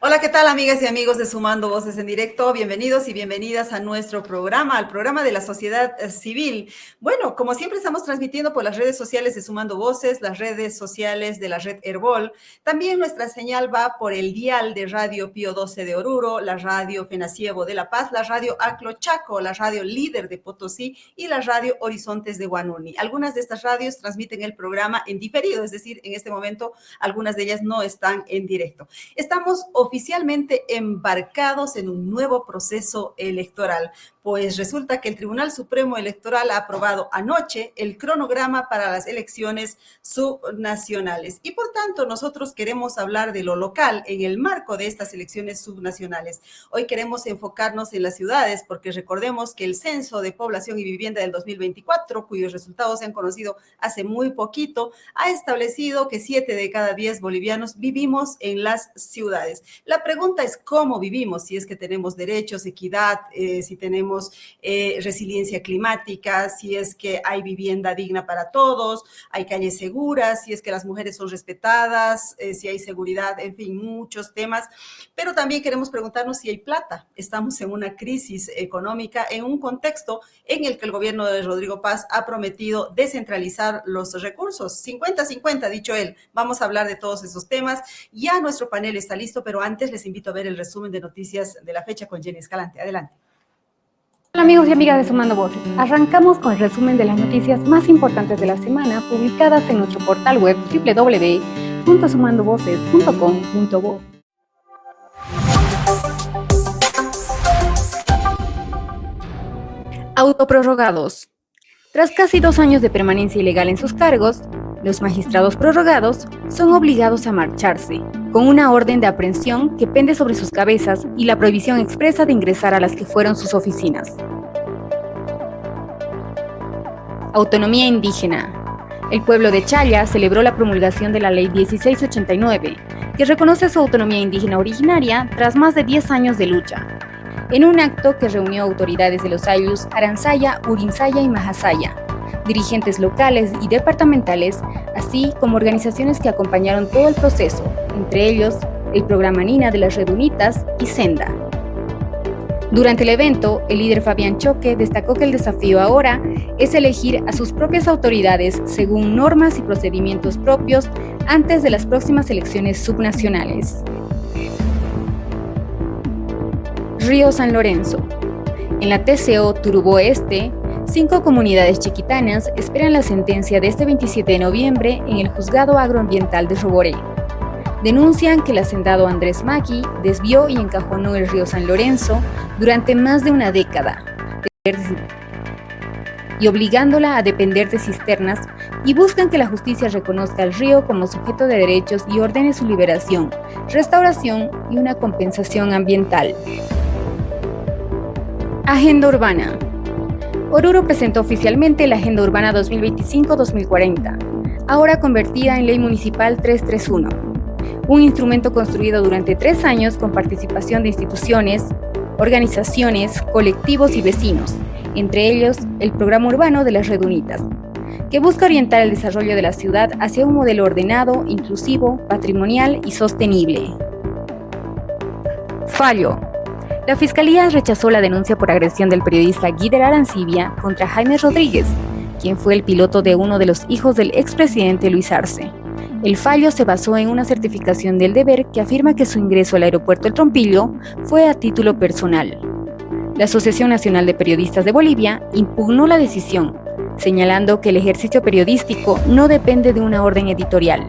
Hola, ¿qué tal, amigas y amigos de Sumando Voces en Directo? Bienvenidos y bienvenidas a nuestro programa, al programa de la sociedad civil. Bueno, como siempre estamos transmitiendo por las redes sociales de Sumando Voces, las redes sociales de la red Herbol. También nuestra señal va por el dial de Radio Pío 12 de Oruro, la radio Fenaciebo de La Paz, la radio Aclo Chaco, la radio Líder de Potosí y la radio Horizontes de Guanuni. Algunas de estas radios transmiten el programa en diferido, es decir, en este momento algunas de ellas no están en directo. Estamos oficialmente embarcados en un nuevo proceso electoral, pues resulta que el Tribunal Supremo Electoral ha aprobado anoche el cronograma para las elecciones subnacionales y por tanto nosotros queremos hablar de lo local en el marco de estas elecciones subnacionales. Hoy queremos enfocarnos en las ciudades porque recordemos que el Censo de Población y Vivienda del 2024, cuyos resultados se han conocido hace muy poquito, ha establecido que 7 de cada 10 bolivianos vivimos en las ciudades. La pregunta es cómo vivimos, si es que tenemos derechos, equidad, si tenemos resiliencia climática, si es que hay vivienda digna para todos, hay calles seguras, si es que las mujeres son respetadas, si hay seguridad, en fin, muchos temas. Pero también queremos preguntarnos si hay plata. Estamos en una crisis económica, en un contexto en el que el gobierno de Rodrigo Paz ha prometido descentralizar los recursos. 50-50, ha dicho él. Vamos a hablar de todos esos temas. Ya nuestro panel está listo, pero antes les invito a ver el resumen de noticias de la fecha con Jenny Escalante. Adelante. Hola amigos y amigas de Sumando Voces. Arrancamos con el resumen de las noticias más importantes de la semana publicadas en nuestro portal web www.sumandovoces.com.bo. Autoprorrogados. Tras casi 2 años de permanencia ilegal en sus cargos, los magistrados prorrogados son obligados a marcharse, con una orden de aprehensión que pende sobre sus cabezas y la prohibición expresa de ingresar a las que fueron sus oficinas. Autonomía indígena. El pueblo de Chaya celebró la promulgación de la Ley 1689, que reconoce su autonomía indígena originaria tras más de 10 años de lucha, en un acto que reunió autoridades de los ayllus Aransaya, Urinsaya y Mahasaya, dirigentes locales y departamentales, así como organizaciones que acompañaron todo el proceso, entre ellos el programa Nina de las Red Unitas y Senda. Durante el evento, el líder Fabián Choque destacó que el desafío ahora es elegir a sus propias autoridades según normas y procedimientos propios antes de las próximas elecciones subnacionales. Río San Lorenzo. En la TCO Turubó Este, 5 comunidades chiquitanas esperan la sentencia de este 27 de noviembre en el Juzgado Agroambiental de Roboré. Denuncian que el hacendado Andrés Magui desvió y encajonó el río San Lorenzo durante más de una década, y obligándola a depender de cisternas, y buscan que la justicia reconozca al río como sujeto de derechos y ordene su liberación, restauración y una compensación ambiental. Agenda Urbana. Oruro presentó oficialmente la Agenda Urbana 2025-2040, ahora convertida en Ley Municipal 331, un instrumento construido durante 3 años con participación de instituciones, organizaciones, colectivos y vecinos, entre ellos el Programa Urbano de las Red Unitas, que busca orientar el desarrollo de la ciudad hacia un modelo ordenado, inclusivo, patrimonial y sostenible. Fallo. La Fiscalía rechazó la denuncia por agresión del periodista Guider Arancibia contra Jaime Rodríguez, quien fue el piloto de uno de los hijos del expresidente Luis Arce. El fallo se basó en una certificación del deber que afirma que su ingreso al aeropuerto El Trompillo fue a título personal. La Asociación Nacional de Periodistas de Bolivia impugnó la decisión, señalando que el ejercicio periodístico no depende de una orden editorial.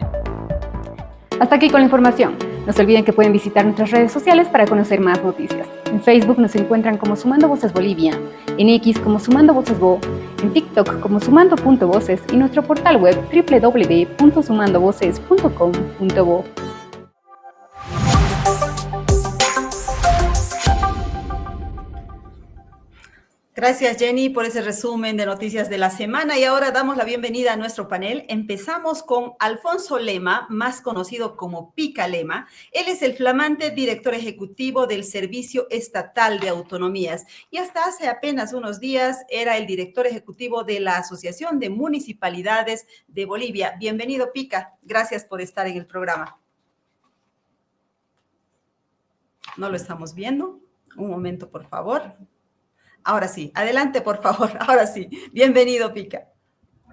Hasta aquí con la información. No se olviden que pueden visitar nuestras redes sociales para conocer más noticias. En Facebook nos encuentran como Sumando Voces Bolivia, en X como Sumando Voces Bo, en TikTok como Sumando.voces y nuestro portal web www.sumandovoces.com.bo. Gracias, Jenny, por ese resumen de noticias de la semana. Y ahora damos la bienvenida a nuestro panel. Empezamos con Alfonso Lema, más conocido como Pica Lema. Él es el flamante director ejecutivo del Servicio Estatal de Autonomías y hasta hace apenas unos días era el director ejecutivo de la Asociación de Municipalidades de Bolivia. Bienvenido, Pica. Gracias por estar en el programa. No lo estamos viendo. Un momento, por favor. Ahora sí, adelante, por favor. Ahora sí. Bienvenido, Pica.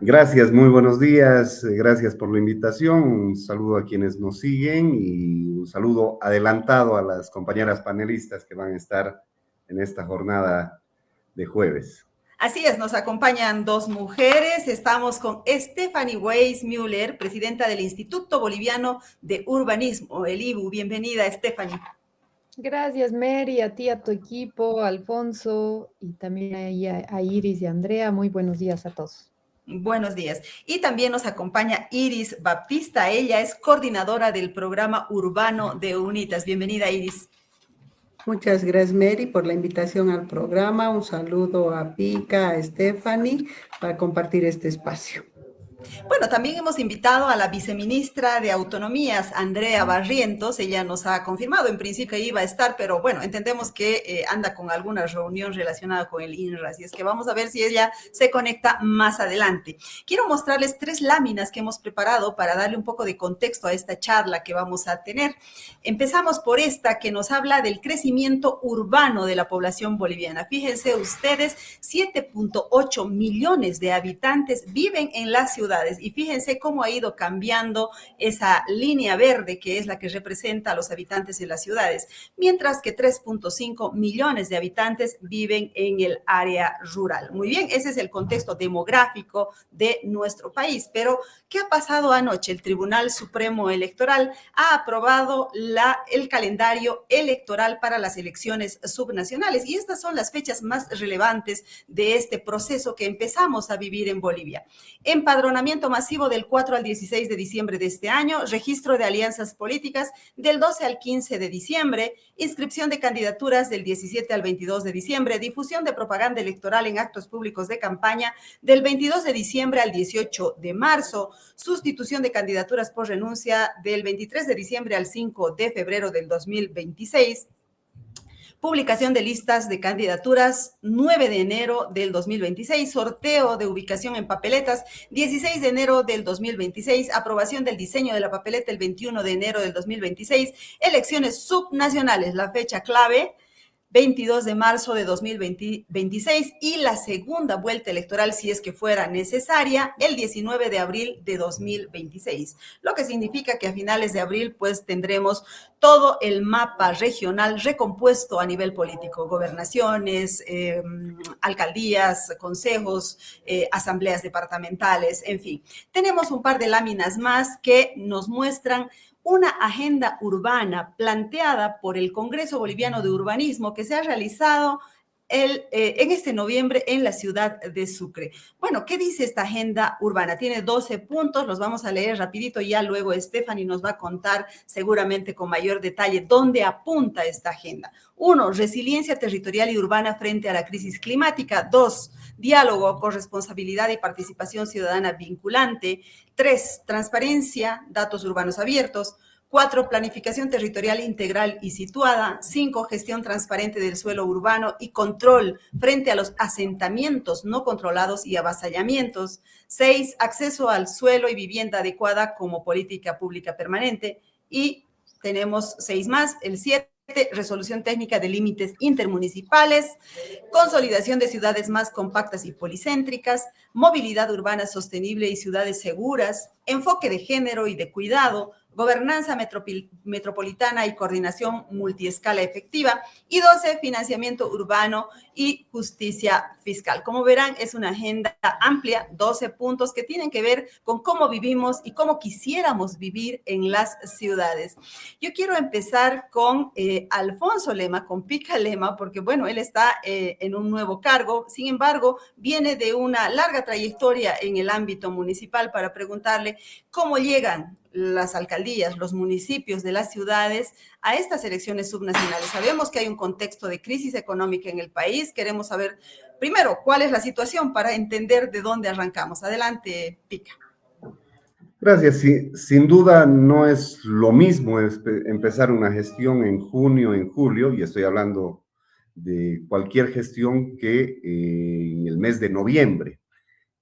Gracias, muy buenos días. Gracias por la invitación. Un saludo a quienes nos siguen y un saludo adelantado a las compañeras panelistas que van a estar en esta jornada de jueves. Así es, nos acompañan dos mujeres. Estamos con Stephanie Weiss Müller, presidenta del Instituto Boliviano de Urbanismo, el IBU. Bienvenida, Stephanie. Gracias, Mary, a ti, a tu equipo, a Alfonso y también ahí a Iris y a Andrea. Muy buenos días a todos. Buenos días. Y también nos acompaña Iris Baptista. Ella es coordinadora del programa urbano de UNITAS. Bienvenida, Iris. Muchas gracias, Mary, por la invitación al programa. Un saludo a Pica, a Stephanie, para compartir este espacio. Bueno, también hemos invitado a la viceministra de Autonomías, Andrea Barrientos. Ella nos ha confirmado en principio que iba a estar, pero bueno, entendemos que anda con alguna reunión relacionada con el INRA, así es que vamos a ver si ella se conecta más adelante. Quiero mostrarles 3 láminas que hemos preparado para darle un poco de contexto a esta charla que vamos a tener. Empezamos por esta que nos habla del crecimiento urbano de la población boliviana. Fíjense ustedes, 7.8 millones de habitantes viven en las ciudades. Y fíjense cómo ha ido cambiando esa línea verde que es la que representa a los habitantes en las ciudades, mientras que 3.5 millones de habitantes viven en el área rural. Muy bien, ese es el contexto demográfico de nuestro país. Pero, ¿qué ha pasado anoche? El Tribunal Supremo Electoral ha aprobado el calendario electoral para las elecciones subnacionales y estas son las fechas más relevantes de este proceso que empezamos a vivir en Bolivia. Empadronamiento masivo del 4 al 16 de diciembre de este año, registro de alianzas políticas del 12 al 15 de diciembre, inscripción de candidaturas del 17 al 22 de diciembre, difusión de propaganda electoral en actos públicos de campaña del 22 de diciembre al 18 de marzo, sustitución de candidaturas por renuncia del 23 de diciembre al 5 de febrero del 2026, publicación de listas de candidaturas 9 de enero del 2026, sorteo de ubicación en papeletas 16 de enero del 2026, aprobación del diseño de la papeleta el 21 de enero del 2026, elecciones subnacionales, la fecha clave 22 de marzo de 2026 y la segunda vuelta electoral, si es que fuera necesaria, el 19 de abril de 2026. Lo que significa que a finales de abril, pues, tendremos todo el mapa regional recompuesto a nivel político, gobernaciones, alcaldías, consejos, asambleas departamentales, en fin. Tenemos un par de láminas más que nos muestran una agenda urbana planteada por el Congreso Boliviano de Urbanismo que se ha realizado en este noviembre en la ciudad de Sucre. Bueno, ¿qué dice esta agenda urbana? Tiene 12 puntos, los vamos a leer rapidito y ya luego Stephanie nos va a contar seguramente con mayor detalle dónde apunta esta agenda. 1, resiliencia territorial y urbana frente a la crisis climática. 2, diálogo, corresponsabilidad y participación ciudadana vinculante. 3, transparencia, datos urbanos abiertos. 4, planificación territorial integral y situada. 5, gestión transparente del suelo urbano y control frente a los asentamientos no controlados y avasallamientos. 6, acceso al suelo y vivienda adecuada como política pública permanente. Y tenemos 6 más, el 7, resolución técnica de límites intermunicipales, consolidación de ciudades más compactas y policéntricas, movilidad urbana sostenible y ciudades seguras, enfoque de género y de cuidado, gobernanza metropolitana y coordinación multiescala efectiva, y 12, financiamiento urbano y justicia fiscal. Como verán, es una agenda amplia, 12 puntos que tienen que ver con cómo vivimos y cómo quisiéramos vivir en las ciudades. Yo quiero empezar con Alfonso Lema, con Pica Lema, porque bueno, él está en un nuevo cargo, sin embargo, viene de una larga trayectoria en el ámbito municipal para preguntarle cómo llegan las alcaldías, los municipios de las ciudades a estas elecciones subnacionales. Sabemos que hay un contexto de crisis económica en el país. Queremos saber, primero, cuál es la situación para entender de dónde arrancamos. Adelante, Pica. Gracias. Sí, sin duda no es lo mismo empezar una gestión en junio, en julio, y estoy hablando de cualquier gestión que en el mes de noviembre,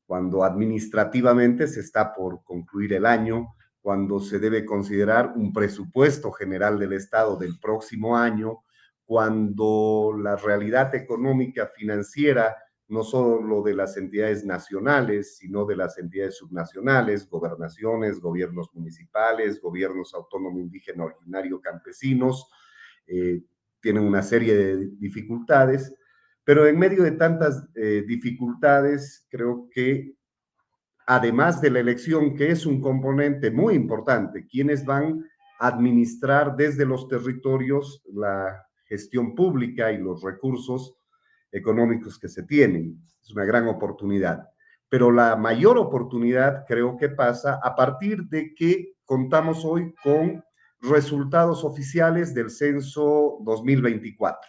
cuando administrativamente se está por concluir el año, cuando se debe considerar un presupuesto general del Estado del próximo año cuando la realidad económica financiera, no solo de las entidades nacionales, sino de las entidades subnacionales, gobernaciones, gobiernos municipales, gobiernos autónomos indígena originario campesinos, tienen una serie de dificultades, pero en medio de tantas dificultades, creo que además de la elección, que es un componente muy importante, quienes van a administrar desde los territorios la gestión pública y los recursos económicos que se tienen. Es una gran oportunidad. Pero la mayor oportunidad creo que pasa a partir de que contamos hoy con resultados oficiales del censo 2024,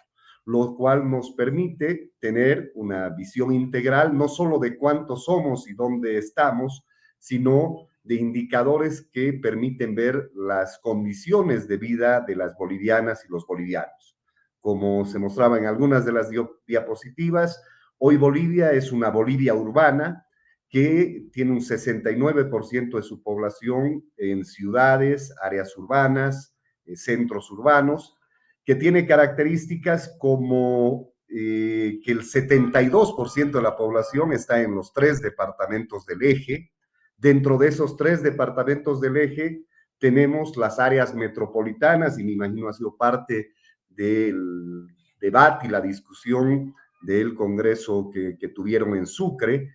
lo cual nos permite tener una visión integral, no solo de cuántos somos y dónde estamos, sino de indicadores que permiten ver las condiciones de vida de las bolivianas y los bolivianos. Como se mostraba en algunas de las diapositivas, hoy Bolivia es una Bolivia urbana que tiene un 69% de su población en ciudades, áreas urbanas, centros urbanos, que tiene características como que el 72% de la población está en los 3 departamentos del eje. Dentro de esos 3 departamentos del eje tenemos las áreas metropolitanas, y me imagino ha sido parte del debate y la discusión del congreso que tuvieron en Sucre,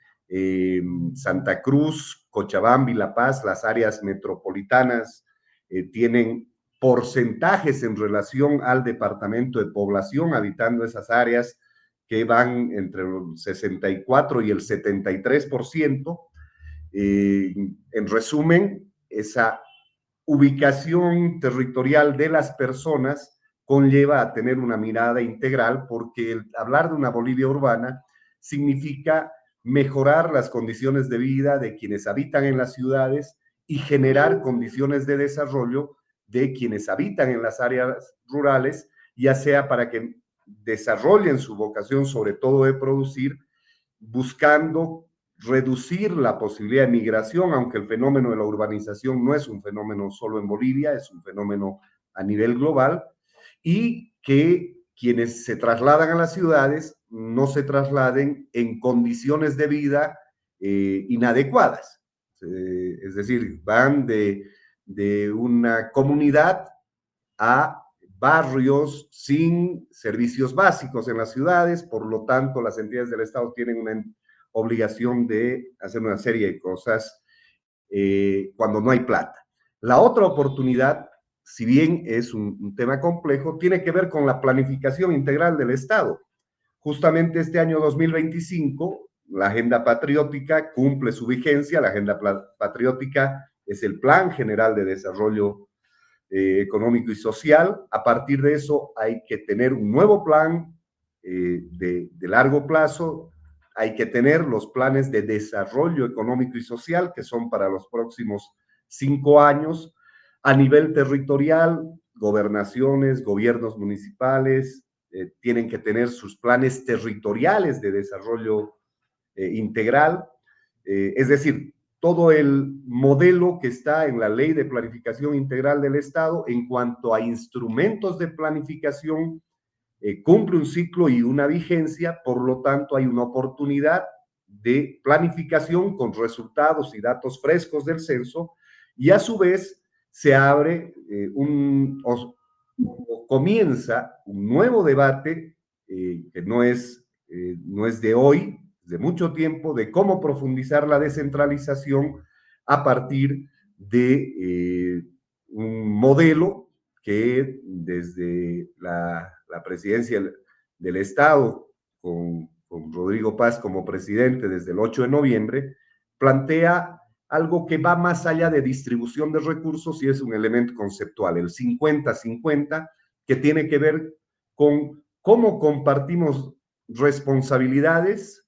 Santa Cruz, Cochabamba y La Paz, las áreas metropolitanas tienen porcentajes en relación al departamento de población habitando esas áreas que van entre el 64 y el 73%. En resumen, esa ubicación territorial de las personas conlleva a tener una mirada integral, porque el hablar de una Bolivia urbana significa mejorar las condiciones de vida de quienes habitan en las ciudades y generar condiciones de desarrollo de quienes habitan en las áreas rurales, ya sea para que desarrollen su vocación, sobre todo de producir, buscando reducir la posibilidad de migración, aunque el fenómeno de la urbanización no es un fenómeno solo en Bolivia, es un fenómeno a nivel global, y que quienes se trasladan a las ciudades no se trasladen en condiciones de vida inadecuadas. Es decir, van de una comunidad a barrios sin servicios básicos en las ciudades, por lo tanto las entidades del Estado tienen una obligación de hacer una serie de cosas cuando no hay plata. La otra oportunidad, si bien es un tema complejo, tiene que ver con la planificación integral del Estado. Justamente este año 2025, la Agenda Patriótica cumple su vigencia. La Agenda Patriótica es el Plan General de Desarrollo económico y social. A partir de eso hay que tener un nuevo plan de largo plazo, hay que tener los planes de desarrollo económico y social que son para los próximos 5 años. A nivel territorial, gobernaciones, gobiernos municipales tienen que tener sus planes territoriales de desarrollo integral, es decir, todo el modelo que está en la Ley de Planificación Integral del Estado en cuanto a instrumentos de planificación cumple un ciclo y una vigencia, por lo tanto hay una oportunidad de planificación con resultados y datos frescos del censo, y a su vez se abre o comienza un nuevo debate que no es de hoy, de mucho tiempo, de cómo profundizar la descentralización a partir de un modelo que desde la presidencia del Estado, con Rodrigo Paz como presidente desde el 8 de noviembre, plantea algo que va más allá de distribución de recursos y es un elemento conceptual, el 50-50, que tiene que ver con cómo compartimos responsabilidades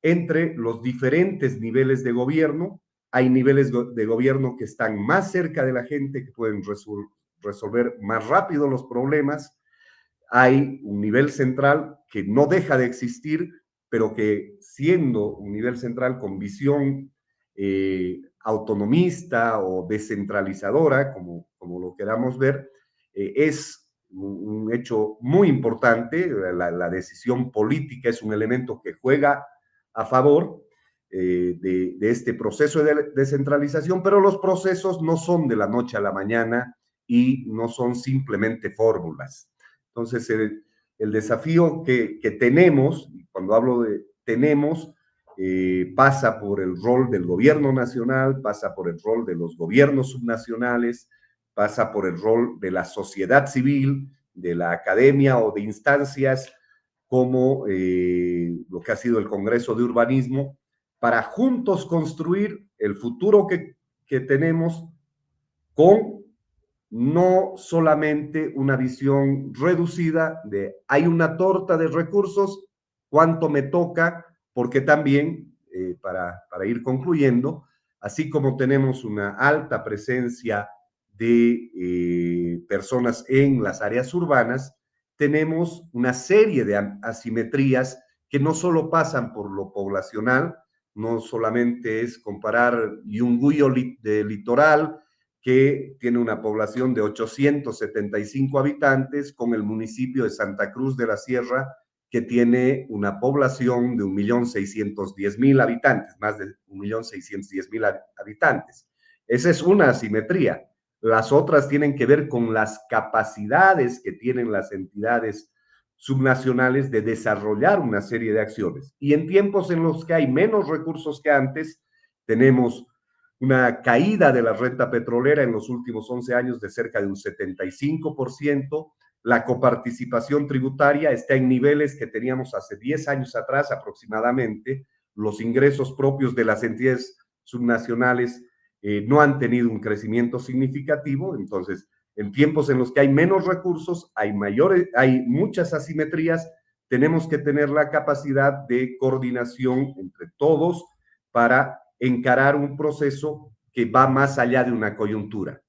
entre los diferentes niveles de gobierno. Hay niveles de gobierno que están más cerca de la gente, que pueden resolver más rápido los problemas. Hay un nivel central que no deja de existir, pero que siendo un nivel central con visión autonomista o descentralizadora, como lo queramos ver, es un hecho muy importante. La decisión política es un elemento que juega a favor de este proceso de descentralización, pero los procesos no son de la noche a la mañana y no son simplemente fórmulas. Entonces, el desafío que tenemos, cuando hablo de tenemos, pasa por el rol del gobierno nacional, pasa por el rol de los gobiernos subnacionales, pasa por el rol de la sociedad civil, de la academia o de instancias como lo que ha sido el Congreso de Urbanismo, para juntos construir el futuro que tenemos con no solamente una visión reducida de hay una torta de recursos, cuánto me toca, porque también, para ir concluyendo, así como tenemos una alta presencia de personas en las áreas urbanas, tenemos una serie de asimetrías que no solo pasan por lo poblacional, no solamente es comparar Yunguyo de litoral, que tiene una población de 875 habitantes, con el municipio de Santa Cruz de la Sierra, que tiene una población de 1.610.000 habitantes, más de 1.610.000 habitantes. Esa es una asimetría. Las otras tienen que ver con las capacidades que tienen las entidades subnacionales de desarrollar una serie de acciones. Y en tiempos en los que hay menos recursos que antes, tenemos una caída de la renta petrolera en los últimos 11 años de cerca de un 75%. La coparticipación tributaria está en niveles que teníamos hace 10 años atrás aproximadamente. Los ingresos propios de las entidades subnacionales no han tenido un crecimiento significativo. Entonces, en tiempos en los que hay menos recursos, hay muchas asimetrías, tenemos que tener la capacidad de coordinación entre todos para encarar un proceso que va más allá de una coyuntura.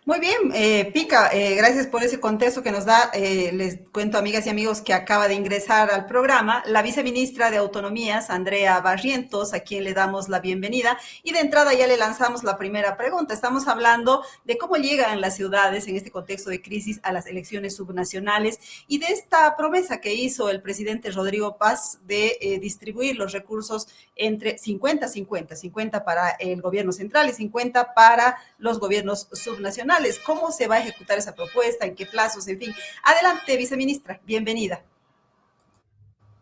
Muy bien, Pica, gracias por ese contexto que nos da. Les cuento, amigas y amigos, que acaba de ingresar al programa la viceministra de Autonomías, Andrea Barrientos, a quien le damos la bienvenida. Y de entrada ya le lanzamos la primera pregunta. Estamos hablando de cómo llegan las ciudades en este contexto de crisis a las elecciones subnacionales y de esta promesa que hizo el presidente Rodrigo Paz de distribuir los recursos entre 50-50, 50 para el gobierno central y 50 para los gobiernos subnacionales. ¿Cómo se va a ejecutar esa propuesta? ¿En qué plazos? En fin. Adelante, viceministra. Bienvenida.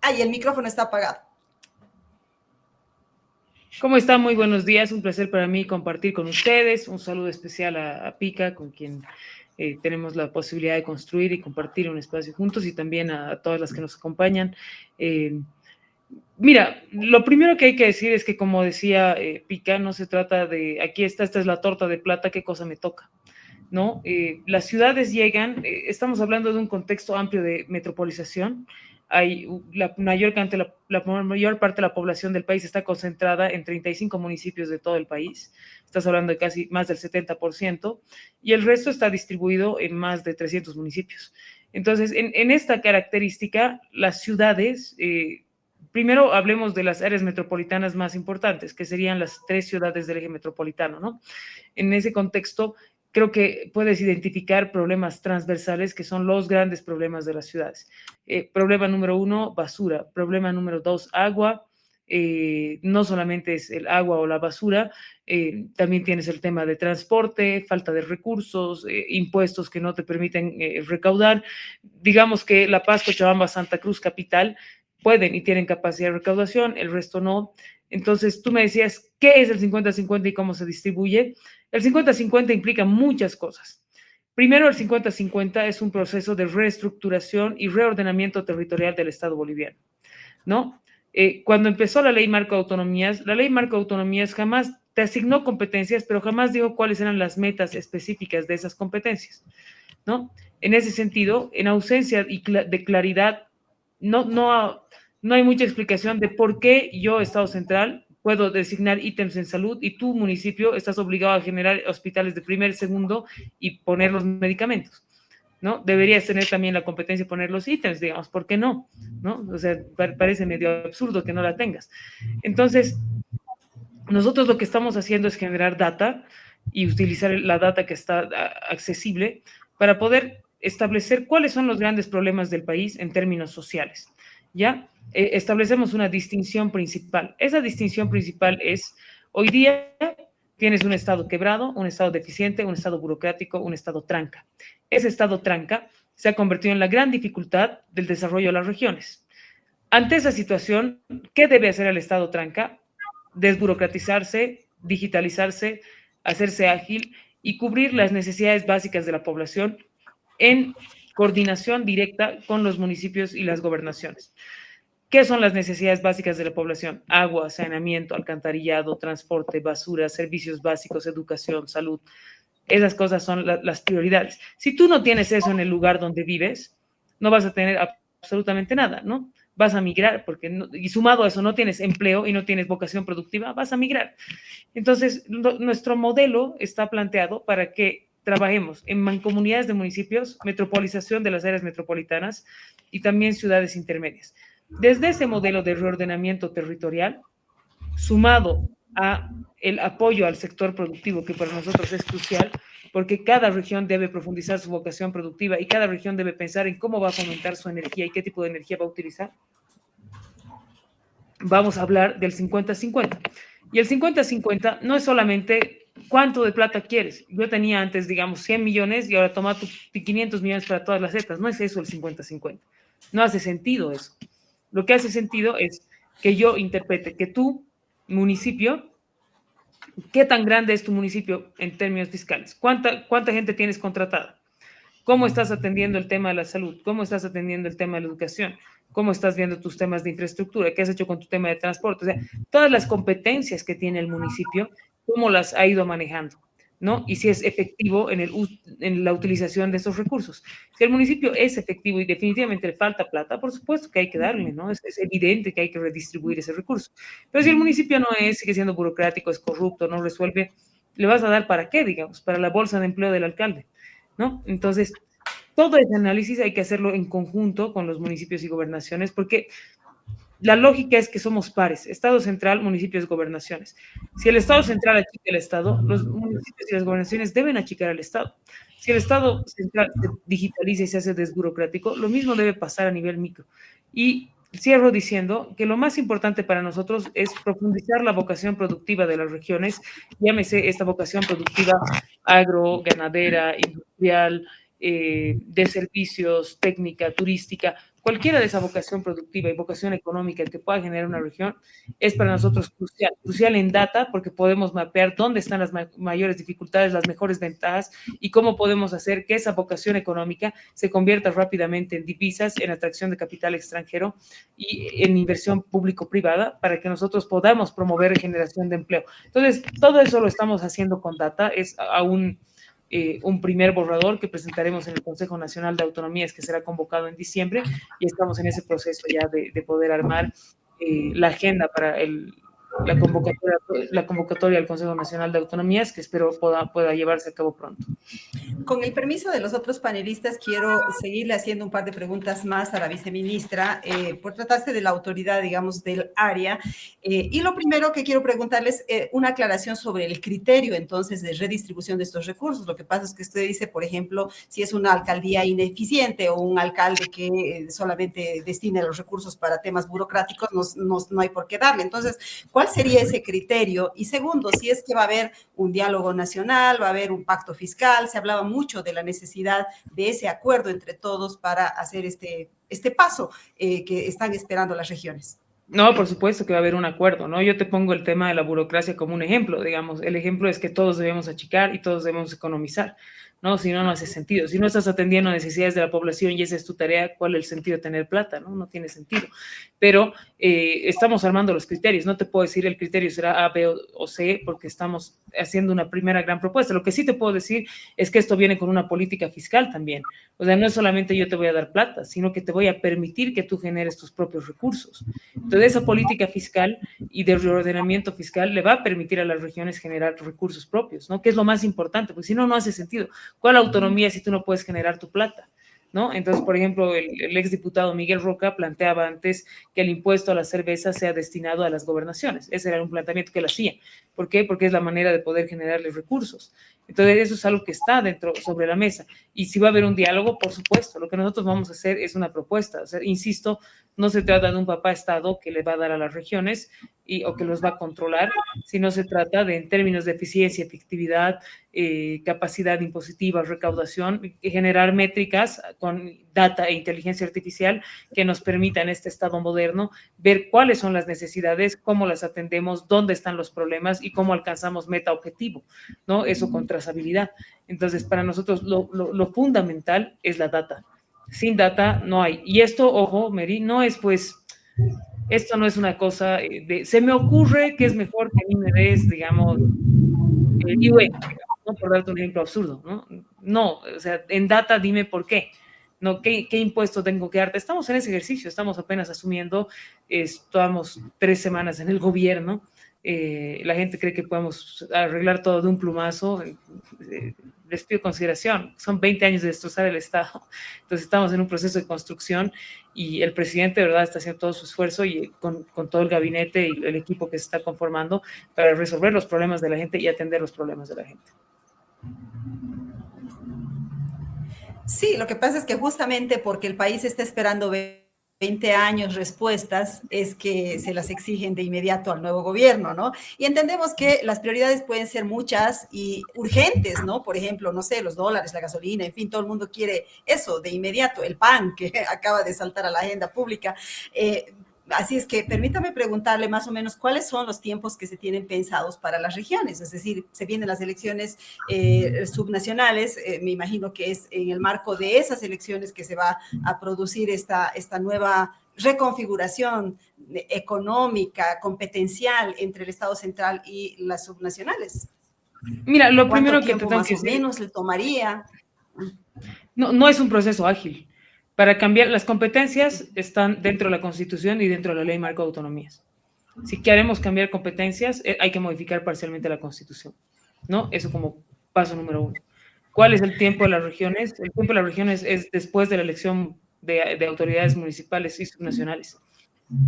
Ay, el micrófono está apagado. ¿Cómo está? Muy buenos días. Un placer para mí compartir con ustedes. Un saludo especial a Pica, con quien tenemos la posibilidad de construir y compartir un espacio juntos, y también a todas las que nos acompañan. Mira, lo primero que hay que decir es que, como decía Pica, no se trata de aquí esta es la torta de plata, ¿qué cosa me toca? ¿No? Las ciudades llegan, estamos hablando de un contexto amplio de metropolización. Hay la mayor parte de la población del país está concentrada en 35 municipios de todo el país. Estás hablando de casi más del 70%, y el resto está distribuido en más de 300 municipios. Entonces, en esta característica, las ciudades, primero hablemos de las áreas metropolitanas más importantes, que serían las 3 ciudades del eje metropolitano, ¿no? En ese contexto, creo que puedes identificar problemas transversales que son los grandes problemas de las ciudades. Problema número 1, basura. Problema número 2, agua. No solamente es el agua o la basura, también tienes el tema de transporte, falta de recursos, impuestos que no te permiten recaudar. Digamos que La Paz, Cochabamba, Santa Cruz, capital, pueden y tienen capacidad de recaudación, el resto no. Entonces, tú me decías, ¿qué es el 50-50 y cómo se distribuye? El 50-50 implica muchas cosas. Primero, el 50-50 es un proceso de reestructuración y reordenamiento territorial del Estado boliviano, ¿no? Cuando empezó la ley Marco de Autonomías jamás te asignó competencias, pero jamás dijo cuáles eran las metas específicas de esas competencias, ¿no? En ese sentido, en ausencia de claridad, no hay mucha explicación de por qué yo, Estado Central, puedo designar ítems en salud y tu municipio estás obligado a generar hospitales de primer, segundo y poner los medicamentos, ¿no? Deberías tener también la competencia de poner los ítems, digamos, ¿por qué no? ¿No? O sea, parece medio absurdo que no la tengas. Entonces, nosotros lo que estamos haciendo es generar data y utilizar la data que está accesible para poder establecer cuáles son los grandes problemas del país en términos sociales, ¿ya? Establecemos una distinción principal. Esa distinción principal es, hoy día tienes un Estado quebrado, un Estado deficiente, un Estado burocrático, un Estado tranca. Ese Estado tranca se ha convertido en la gran dificultad del desarrollo de las regiones. Ante esa situación, ¿qué debe hacer el Estado tranca? Desburocratizarse, digitalizarse, hacerse ágil y cubrir las necesidades básicas de la población en coordinación directa con los municipios y las gobernaciones. ¿Qué son las necesidades básicas de la población? Agua, saneamiento, alcantarillado, transporte, basura, servicios básicos, educación, salud. Esas cosas son las prioridades. Si tú no tienes eso en el lugar donde vives, no vas a tener absolutamente nada, ¿no? Vas a migrar, porque y sumado a eso no tienes empleo y no tienes vocación productiva, vas a migrar. Entonces, nuestro modelo está planteado para que trabajemos en mancomunidades de municipios, metropolización de las áreas metropolitanas y también ciudades intermedias. Desde ese modelo de reordenamiento territorial, sumado a el apoyo al sector productivo, que para nosotros es crucial, porque cada región debe profundizar su vocación productiva y cada región debe pensar en cómo va a fomentar su energía y qué tipo de energía va a utilizar. Vamos a hablar del 50-50. Y el 50-50 no es solamente cuánto de plata quieres. Yo tenía antes, digamos, 100 millones y ahora toma 500 millones para todas las zetas. No es eso el 50-50. No hace sentido eso. Lo que hace sentido es que yo interprete que tu municipio, ¿qué tan grande es tu municipio en términos fiscales? ¿Cuánta gente tienes contratada? ¿Cómo estás atendiendo el tema de la salud? ¿Cómo estás atendiendo el tema de la educación? ¿Cómo estás viendo tus temas de infraestructura? ¿Qué has hecho con tu tema de transporte? O sea, todas las competencias que tiene el municipio, ¿cómo las ha ido manejando? ¿No? Y si es efectivo en la utilización de esos recursos. Si el municipio es efectivo y definitivamente le falta plata, por supuesto que hay que darle, ¿no? Es evidente que hay que redistribuir ese recurso. Pero si el municipio no es, sigue siendo burocrático, es corrupto, no resuelve, ¿le vas a dar para qué, digamos? Para la bolsa de empleo del alcalde, ¿no? Entonces, todo ese análisis hay que hacerlo en conjunto con los municipios y gobernaciones, porque la lógica es que somos pares, Estado central, municipios, gobernaciones. Si el Estado central achica el Estado, los municipios y las gobernaciones deben achicar al Estado. Si el Estado central se digitaliza y se hace desburocrático, lo mismo debe pasar a nivel micro. Y cierro diciendo que lo más importante para nosotros es profundizar la vocación productiva de las regiones, llámese esta vocación productiva agro, ganadera, industrial, de servicios, técnica, turística, cualquiera de esa vocación productiva y vocación económica que pueda generar una región, es para nosotros crucial en data, porque podemos mapear dónde están las mayores dificultades, las mejores ventajas y cómo podemos hacer que esa vocación económica se convierta rápidamente en divisas, en atracción de capital extranjero y en inversión público-privada para que nosotros podamos promover generación de empleo. Entonces, todo eso lo estamos haciendo con data, es aún un primer borrador que presentaremos en el Consejo Nacional de Autonomías, que será convocado en diciembre, y estamos en ese proceso ya de poder armar la agenda para la convocatoria al Consejo Nacional de Autonomías, que espero pueda llevarse a cabo pronto. Con el permiso de los otros panelistas, quiero seguirle haciendo un par de preguntas más a la viceministra, por tratarse de la autoridad, digamos, del área. Y lo primero que quiero preguntarles es una aclaración sobre el criterio, entonces, de redistribución de estos recursos. Lo que pasa es que usted dice, por ejemplo, si es una alcaldía ineficiente o un alcalde que solamente destine los recursos para temas burocráticos, no hay por qué darle. Entonces, ¿cuál sería ese criterio? Y segundo, si es que va a haber un diálogo nacional, va a haber un pacto fiscal, se hablaba mucho de la necesidad de ese acuerdo entre todos para hacer este paso que están esperando las regiones. No, por supuesto que va a haber un acuerdo, ¿no? Yo te pongo el tema de la burocracia como un ejemplo, digamos. El ejemplo es que todos debemos achicar y todos debemos economizar, ¿no? Si no, no hace sentido. Si no estás atendiendo necesidades de la población y esa es tu tarea, ¿cuál es el sentido de tener plata, no? No tiene sentido. Pero estamos armando los criterios. No te puedo decir el criterio será A, B o C porque estamos haciendo una primera gran propuesta. Lo que sí te puedo decir es que esto viene con una política fiscal también. O sea, no es solamente yo te voy a dar plata, sino que te voy a permitir que tú generes tus propios recursos. Entonces, esa política fiscal y de reordenamiento fiscal le va a permitir a las regiones generar recursos propios, ¿no? Que es lo más importante, porque si no, no hace sentido. ¿Cuál autonomía si tú no puedes generar tu plata? ¿no? Entonces, por ejemplo, el exdiputado Miguel Roca planteaba antes que el impuesto a la cerveza sea destinado a las gobernaciones. Ese era un planteamiento que él hacía. ¿Por qué? Porque es la manera de poder generarles recursos. Entonces, eso es algo que está sobre la mesa. Y si va a haber un diálogo, por supuesto, lo que nosotros vamos a hacer es una propuesta. O sea, insisto, no se trata de un papá Estado que le va a dar a las regiones o que los va a controlar, sino se trata de, en términos de eficiencia, efectividad, capacidad impositiva, recaudación, generar métricas con data e inteligencia artificial que nos permita en este Estado moderno ver cuáles son las necesidades, cómo las atendemos, dónde están los problemas y cómo alcanzamos meta objetivo, ¿no? Eso con trazabilidad. Entonces, para nosotros lo fundamental es la data. Sin data no hay. Y esto, ojo, Mary, no es pues, esto no es una cosa de, se me ocurre que es mejor que a mí me des, digamos, el UX, ¿no? Por darte un ejemplo absurdo, ¿no? No, o sea, en data dime por qué. ¿No? ¿Qué impuesto tengo que darte? Estamos en ese ejercicio, estamos apenas asumiendo, estamos 3 semanas en el gobierno, la gente cree que podemos arreglar todo de un plumazo, les pido consideración, son 20 años de destrozar el Estado, entonces estamos en un proceso de construcción y el presidente de verdad está haciendo todo su esfuerzo y con todo el gabinete y el equipo que se está conformando para resolver los problemas de la gente y atender los problemas de la gente. Sí, lo que pasa es que justamente porque el país está esperando 20 años respuestas, es que se las exigen de inmediato al nuevo gobierno, ¿no? Y entendemos que las prioridades pueden ser muchas y urgentes, ¿no? Por ejemplo, no sé, los dólares, la gasolina, en fin, todo el mundo quiere eso de inmediato, el pan que acaba de saltar a la agenda pública. Así es que permítame preguntarle más o menos cuáles son los tiempos que se tienen pensados para las regiones, es decir, se vienen las elecciones subnacionales, me imagino que es en el marco de esas elecciones que se va a producir esta nueva reconfiguración económica, competencial entre el Estado central y las subnacionales. Mira, lo primero que te tengo que decir, más o menos le tomaría. No es un proceso ágil. Para cambiar, las competencias están dentro de la Constitución y dentro de la Ley Marco de Autonomías. Si queremos cambiar competencias, hay que modificar parcialmente la Constitución, ¿no? Eso como paso número 1. ¿Cuál es el tiempo de las regiones? El tiempo de las regiones es después de la elección de autoridades municipales y subnacionales,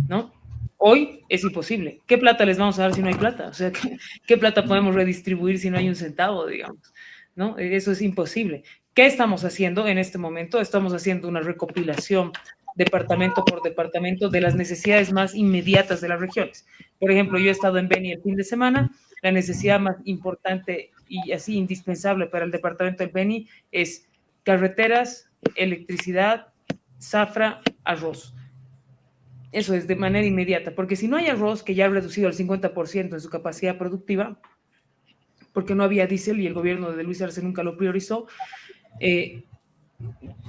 ¿no? Hoy es imposible. ¿Qué plata les vamos a dar si no hay plata? O sea, ¿qué plata podemos redistribuir si no hay un centavo, digamos? ¿No? Eso es imposible. ¿Qué estamos haciendo en este momento? Estamos haciendo una recopilación departamento por departamento de las necesidades más inmediatas de las regiones. Por ejemplo, yo he estado en Beni el fin de semana, la necesidad más importante y así indispensable para el departamento del Beni es carreteras, electricidad, zafra, arroz. Eso es de manera inmediata, porque si no hay arroz, que ya ha reducido el 50% en su capacidad productiva, porque no había diésel y el gobierno de Luis Arce nunca lo priorizó,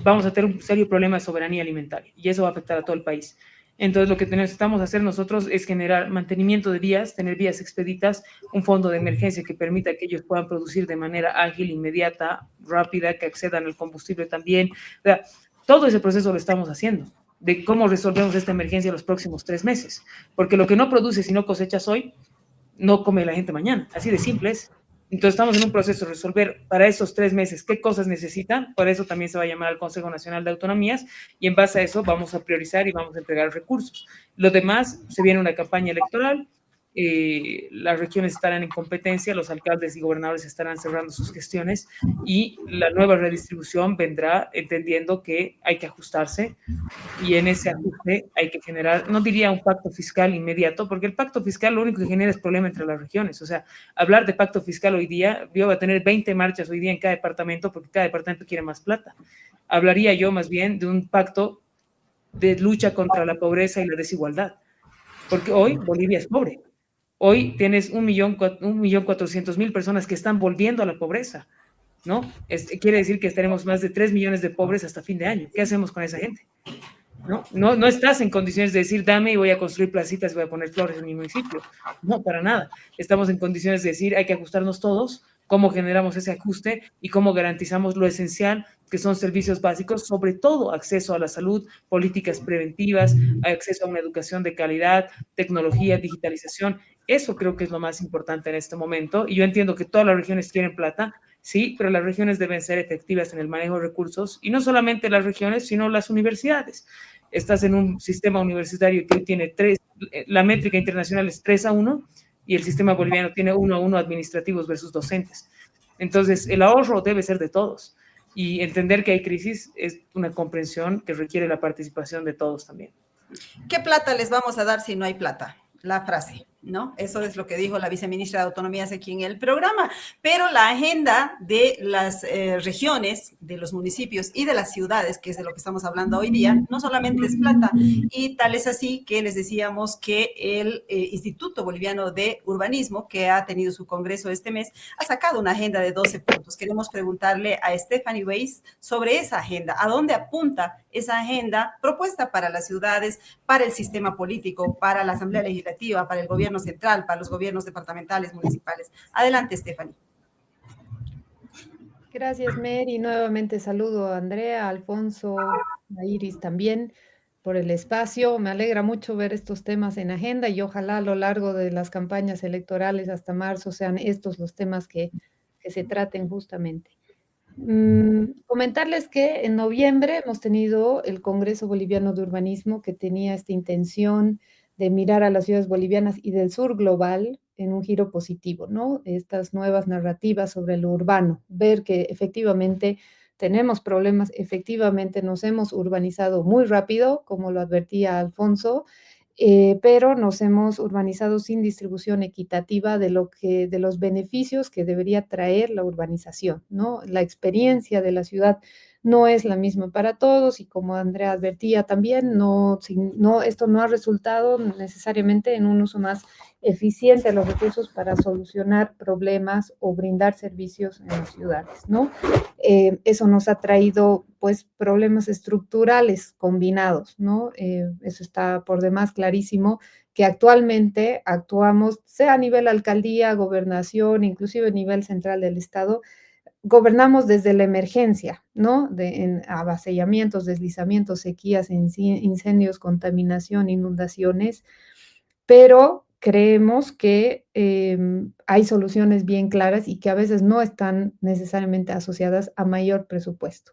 vamos a tener un serio problema de soberanía alimentaria y eso va a afectar a todo el país. Entonces, lo que necesitamos hacer nosotros es generar mantenimiento de vías, tener vías expeditas, un fondo de emergencia que permita que ellos puedan producir de manera ágil, inmediata, rápida, que accedan al combustible también. O sea, todo ese proceso lo estamos haciendo, de cómo resolvemos esta emergencia los próximos 3 meses. Porque lo que no produces y no cosechas hoy, no come la gente mañana. Así de simple es. Entonces estamos en un proceso de resolver para esos 3 meses qué cosas necesitan, por eso también se va a llamar al Consejo Nacional de Autonomías y en base a eso vamos a priorizar y vamos a entregar recursos. Lo demás, se viene una campaña electoral, las regiones estarán en competencia, los alcaldes y gobernadores estarán cerrando sus gestiones y la nueva redistribución vendrá entendiendo que hay que ajustarse y en ese ajuste hay que generar, no diría un pacto fiscal inmediato, porque el pacto fiscal lo único que genera es problema entre las regiones. O sea, hablar de pacto fiscal hoy día, yo voy a tener 20 marchas hoy día en cada departamento porque cada departamento quiere más plata. Hablaría yo más bien de un pacto de lucha contra la pobreza y la desigualdad, porque hoy Bolivia es pobre. Hoy tienes 1.400.000 personas que están volviendo a la pobreza, ¿no? Quiere decir que estaremos más de 3 millones de pobres hasta fin de año. ¿Qué hacemos con esa gente? No estás en condiciones de decir, dame y voy a construir placitas y voy a poner flores en mi municipio. No, para nada. Estamos en condiciones de decir, hay que ajustarnos todos, cómo generamos ese ajuste y cómo garantizamos lo esencial, que son servicios básicos, sobre todo acceso a la salud, políticas preventivas, acceso a una educación de calidad, tecnología, digitalización. Eso creo que es lo más importante en este momento. Y yo entiendo que todas las regiones quieren plata, sí, pero las regiones deben ser efectivas en el manejo de recursos, y no solamente las regiones, sino las universidades. Estás en un sistema universitario que tiene la métrica internacional es 3-1, y el sistema boliviano tiene 1-1 administrativos versus docentes. Entonces, el ahorro debe ser de todos, y entender que hay crisis es una comprensión que requiere la participación de todos también. ¿Qué plata les vamos a dar si no hay plata? La frase, ¿no? Eso es lo que dijo la viceministra de Autonomías aquí en el programa. Pero la agenda de las regiones, de los municipios y de las ciudades, que es de lo que estamos hablando hoy día, no solamente es plata. Y tal es así que les decíamos que el Instituto Boliviano de Urbanismo, que ha tenido su congreso este mes, ha sacado una agenda de 12 puntos. Queremos preguntarle a Stephanie Weiss sobre esa agenda. ¿A dónde apunta esa agenda propuesta para las ciudades, para el sistema político, para la Asamblea Legislativa, para el gobierno central, para los gobiernos departamentales, municipales? Adelante, Stephanie. Gracias, Mary. Nuevamente saludo a Andrea, a Alfonso, a Iris también por el espacio. Me alegra mucho ver estos temas en agenda y ojalá a lo largo de las campañas electorales hasta marzo sean estos los temas que se traten justamente. Comentarles que en noviembre hemos tenido el Congreso Boliviano de Urbanismo, que tenía esta intención de mirar a las ciudades bolivianas y del sur global en un giro positivo, ¿no? Estas nuevas narrativas sobre lo urbano, ver que efectivamente tenemos problemas, efectivamente nos hemos urbanizado muy rápido, como lo advertía Alfonso, pero nos hemos urbanizado sin distribución equitativa de los beneficios que debería traer la urbanización, ¿no? La experiencia de la ciudad no es la misma para todos, y como Andrea advertía también, esto no ha resultado necesariamente en un uso más eficiente de los recursos para solucionar problemas o brindar servicios en las ciudades, ¿no? Eso nos ha traído, pues, problemas estructurales combinados, ¿no? Eso está por demás clarísimo, que actualmente actuamos, sea a nivel alcaldía, gobernación, inclusive a nivel central del Estado, gobernamos desde la emergencia, ¿no? En avasallamientos, deslizamientos, sequías, incendios, contaminación, inundaciones, pero creemos que hay soluciones bien claras y que a veces no están necesariamente asociadas a mayor presupuesto.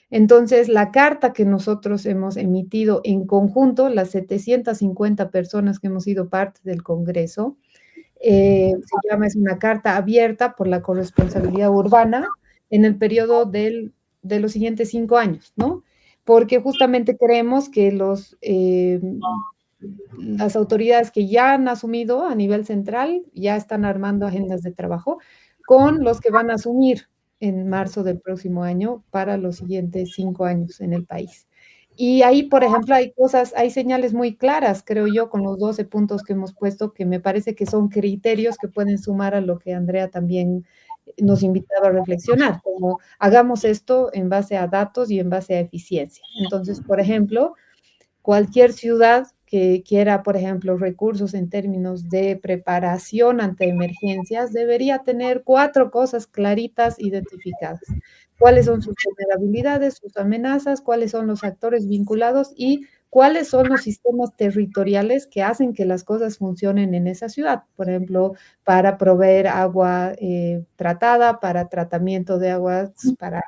Entonces, la carta que nosotros hemos emitido en conjunto, las 750 personas que hemos sido parte del Congreso, es una carta abierta por la corresponsabilidad urbana en el periodo de los siguientes 5 años, ¿no? Porque justamente creemos que las autoridades que ya han asumido a nivel central ya están armando agendas de trabajo con los que van a asumir en marzo del próximo año para los siguientes 5 años en el país. Y ahí, por ejemplo, hay señales muy claras, creo yo, con los 12 puntos que hemos puesto, que me parece que son criterios que pueden sumar a lo que Andrea también nos invitaba a reflexionar, como hagamos esto en base a datos y en base a eficiencia. Entonces, por ejemplo, cualquier ciudad que quiera, por ejemplo, recursos en términos de preparación ante emergencias, debería tener 4 cosas claritas identificadas. ¿Cuáles son sus vulnerabilidades, sus amenazas? ¿Cuáles son los actores vinculados? Y ¿cuáles son los sistemas territoriales que hacen que las cosas funcionen en esa ciudad? Por ejemplo, para proveer agua tratada, para tratamiento de aguas, para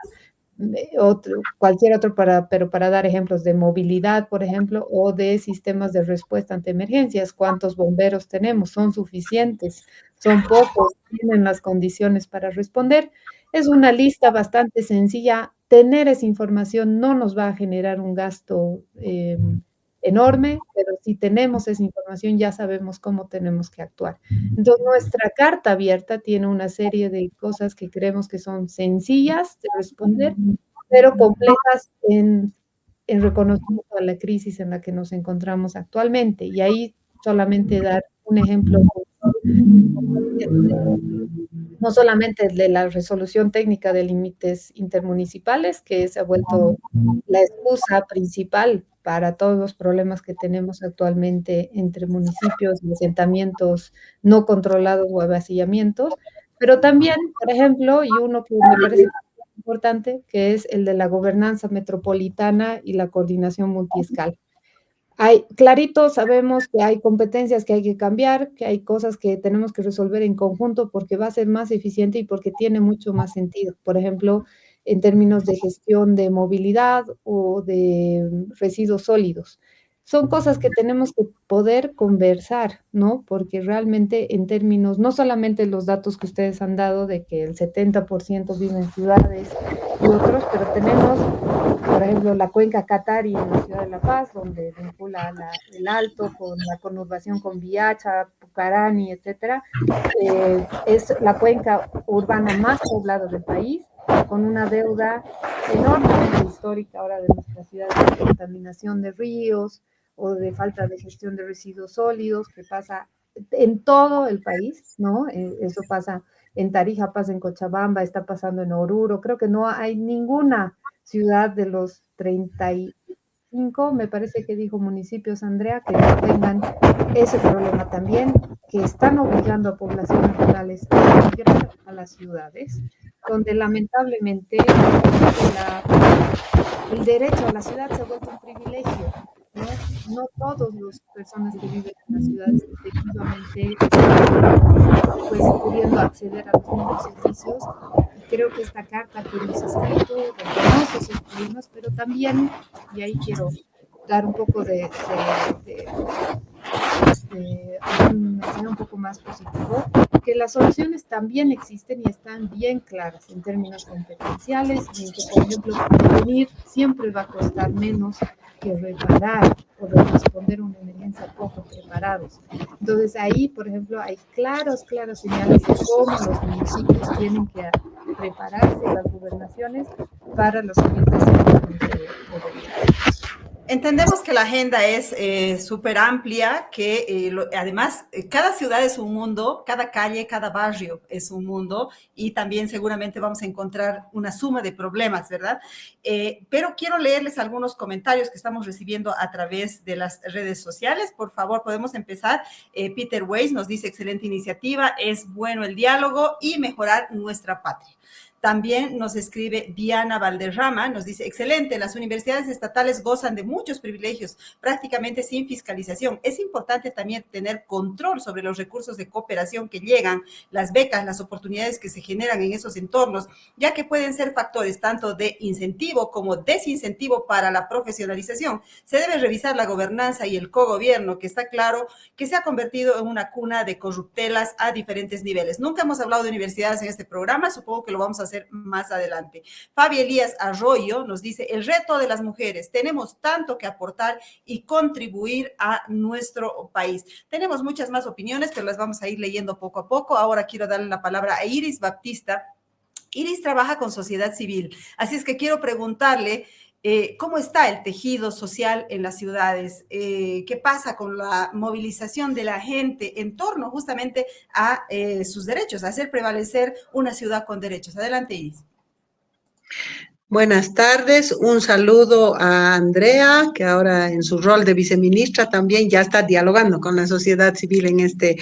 cualquier otro, pero para dar ejemplos de movilidad, por ejemplo, o de sistemas de respuesta ante emergencias. ¿Cuántos bomberos tenemos? ¿Son suficientes? ¿Son pocos? ¿Tienen las condiciones para responder? Es una lista bastante sencilla. Tener esa información no nos va a generar un gasto enorme, pero si tenemos esa información ya sabemos cómo tenemos que actuar. Entonces, nuestra carta abierta tiene una serie de cosas que creemos que son sencillas de responder, pero complejas en reconocimiento a la crisis en la que nos encontramos actualmente. Y ahí solamente dar un ejemplo, no solamente de la resolución técnica de límites intermunicipales, que se ha vuelto la excusa principal para todos los problemas que tenemos actualmente entre municipios y asentamientos no controlados o avasallamientos, pero también, por ejemplo, y uno que me parece importante, que es el de la gobernanza metropolitana y la coordinación multiescal. Clarito sabemos que hay competencias que hay que cambiar, que hay cosas que tenemos que resolver en conjunto porque va a ser más eficiente y porque tiene mucho más sentido. Por ejemplo, en términos de gestión de movilidad o de residuos sólidos. Son cosas que tenemos que poder conversar, ¿no? Porque realmente en términos, no solamente los datos que ustedes han dado de que el 70% vive en ciudades y otros, pero tenemos, por ejemplo, la cuenca Catari en la ciudad de La Paz, donde vincula el Alto con la conurbación con Viacha, Pucarani, etcétera. Es la cuenca urbana más poblada del país, con una deuda enormemente histórica ahora de nuestra ciudad de contaminación de ríos o de falta de gestión de residuos sólidos, que pasa en todo el país, ¿no? Eso pasa en Tarija, pasa en Cochabamba, está pasando en Oruro. Creo que no hay ninguna ciudad de los 35, me parece que dijo municipios, Andrea, que no tengan ese problema también, que están obligando a poblaciones rurales a migrar a las ciudades, donde lamentablemente el derecho a la ciudad se ha vuelto un privilegio. No, no todas las personas que viven en las ciudades efectivamente están pues, pudiendo acceder a los mismos servicios. Y creo que esta carta que hemos escrito reconoce esos problemas, pero también, y ahí quiero dar un poco de un mensaje un poco más positivo, que las soluciones también existen y están bien claras en términos competenciales y en que, por ejemplo, prevenir siempre va a costar menos que reparar o de responder a una emergencia poco preparados. Entonces ahí, por ejemplo, hay claros señales de cómo los municipios tienen que prepararse, las gobernaciones, para los siguientes años de gobierno. Entendemos que la agenda es súper amplia, que además cada ciudad es un mundo, cada calle, cada barrio es un mundo y también seguramente vamos a encontrar una suma de problemas, ¿verdad? Pero quiero leerles algunos comentarios que estamos recibiendo a través de las redes sociales. Por favor, podemos empezar. Peter Weiss nos dice, excelente iniciativa, es bueno el diálogo y mejorar nuestra patria. También nos escribe Diana Valderrama, nos dice, excelente, las universidades estatales gozan de muchos privilegios, prácticamente sin fiscalización. Es importante también tener control sobre los recursos de cooperación que llegan, las becas, las oportunidades que se generan en esos entornos, ya que pueden ser factores tanto de incentivo como desincentivo para la profesionalización. Se debe revisar la gobernanza y el cogobierno, que está claro que se ha convertido en una cuna de corruptelas a diferentes niveles. Nunca hemos hablado de universidades en este programa, supongo que lo vamos a hacer más adelante. Fabi Elías Arroyo nos dice, el reto de las mujeres, tenemos tanto que aportar y contribuir a nuestro país. Tenemos muchas más opiniones, pero las vamos a ir leyendo poco a poco. Ahora quiero darle la palabra a Iris Baptista. Iris trabaja con sociedad civil, así es que quiero preguntarle ¿cómo está el tejido social en las ciudades? ¿Qué pasa con la movilización de la gente en torno justamente a sus derechos, a hacer prevalecer una ciudad con derechos? Adelante, Iris. Buenas tardes, un saludo a Andrea, que ahora en su rol de viceministra también ya está dialogando con la sociedad civil en este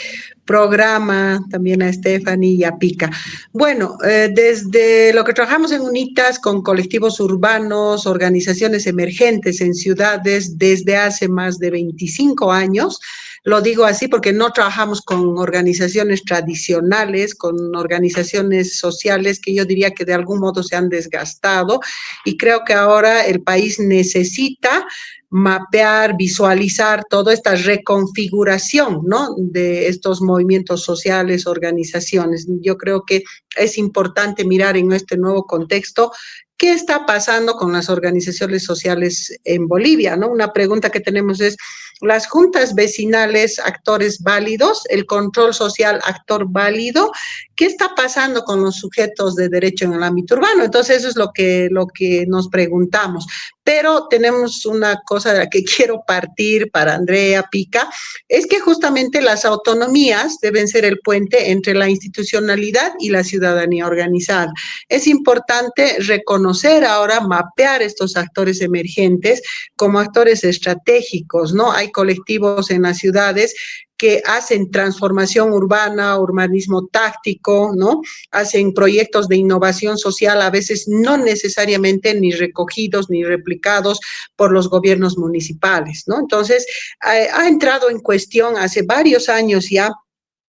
programa, también a Stephanie y a Pica. Bueno, desde lo que trabajamos en UNITAS con colectivos urbanos, organizaciones emergentes en ciudades desde hace más de 25 años, lo digo así porque no trabajamos con organizaciones tradicionales, con organizaciones sociales que yo diría que de algún modo se han desgastado y creo que ahora el país necesita mapear, visualizar toda esta reconfiguración, ¿no?, de estos movimientos sociales, organizaciones. Yo creo que es importante mirar en este nuevo contexto qué está pasando con las organizaciones sociales en Bolivia, ¿no? Una pregunta que tenemos es, las juntas vecinales, actores válidos, el control social, actor válido, ¿qué está pasando con los sujetos de derecho en el ámbito urbano? Entonces, eso es lo que nos preguntamos. Pero tenemos una cosa de la que quiero partir para Andrea, Pica, es que justamente las autonomías deben ser el puente entre la institucionalidad y la ciudadanía organizada. Es importante reconocer ahora, mapear estos actores emergentes como actores estratégicos, ¿no? Hay colectivos en las ciudades que hacen transformación urbana, urbanismo táctico, ¿no? Hacen proyectos de innovación social, a veces no necesariamente ni recogidos ni replicados por los gobiernos municipales, ¿no? Entonces, ha entrado en cuestión hace varios años ya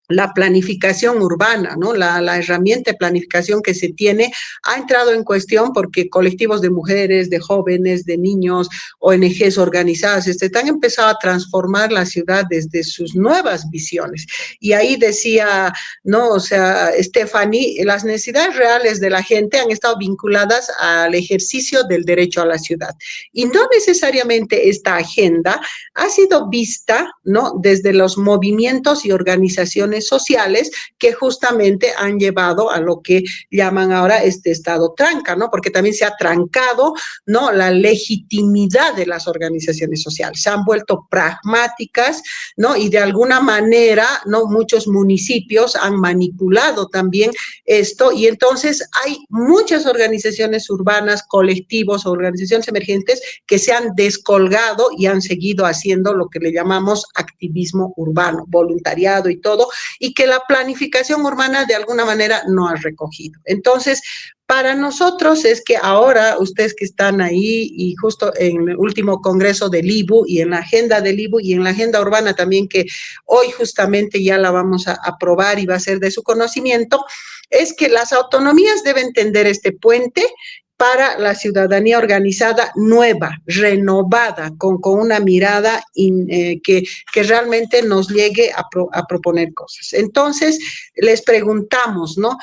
la planificación urbana, ¿no? La herramienta de planificación que se tiene ha entrado en cuestión porque colectivos de mujeres, de jóvenes, de niños, ONGs organizadas, han empezado a transformar la ciudad desde sus nuevas visiones. Y ahí decía, ¿no? O sea, Stephanie, las necesidades reales de la gente han estado vinculadas al ejercicio del derecho a la ciudad. Y no necesariamente esta agenda ha sido vista, ¿no? Desde los movimientos y organizaciones sociales que justamente han llevado a lo que llaman ahora este estado tranca, ¿no? Porque también se ha trancado, ¿no? La legitimidad de las organizaciones sociales. Se han vuelto pragmáticas, ¿no? Y de alguna manera, ¿no? Muchos municipios han manipulado también esto y entonces hay muchas organizaciones urbanas, colectivos, organizaciones emergentes que se han descolgado y han seguido haciendo lo que le llamamos activismo urbano, voluntariado y todo, y que la planificación urbana de alguna manera no ha recogido. Entonces, para nosotros es que ahora ustedes que están ahí y justo en el último congreso del IBU y en la agenda del IBU y en la agenda urbana también que hoy justamente ya la vamos a aprobar y va a ser de su conocimiento, es que las autonomías deben tender este puente para la ciudadanía organizada nueva, renovada, con una mirada que realmente nos llegue a proponer cosas. Entonces, les preguntamos, ¿no?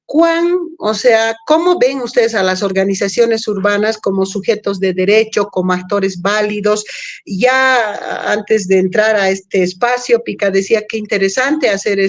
¿Cómo ven ustedes a las organizaciones urbanas como sujetos de derecho, como actores válidos? Ya antes de entrar a este espacio, Pica decía que interesante hacer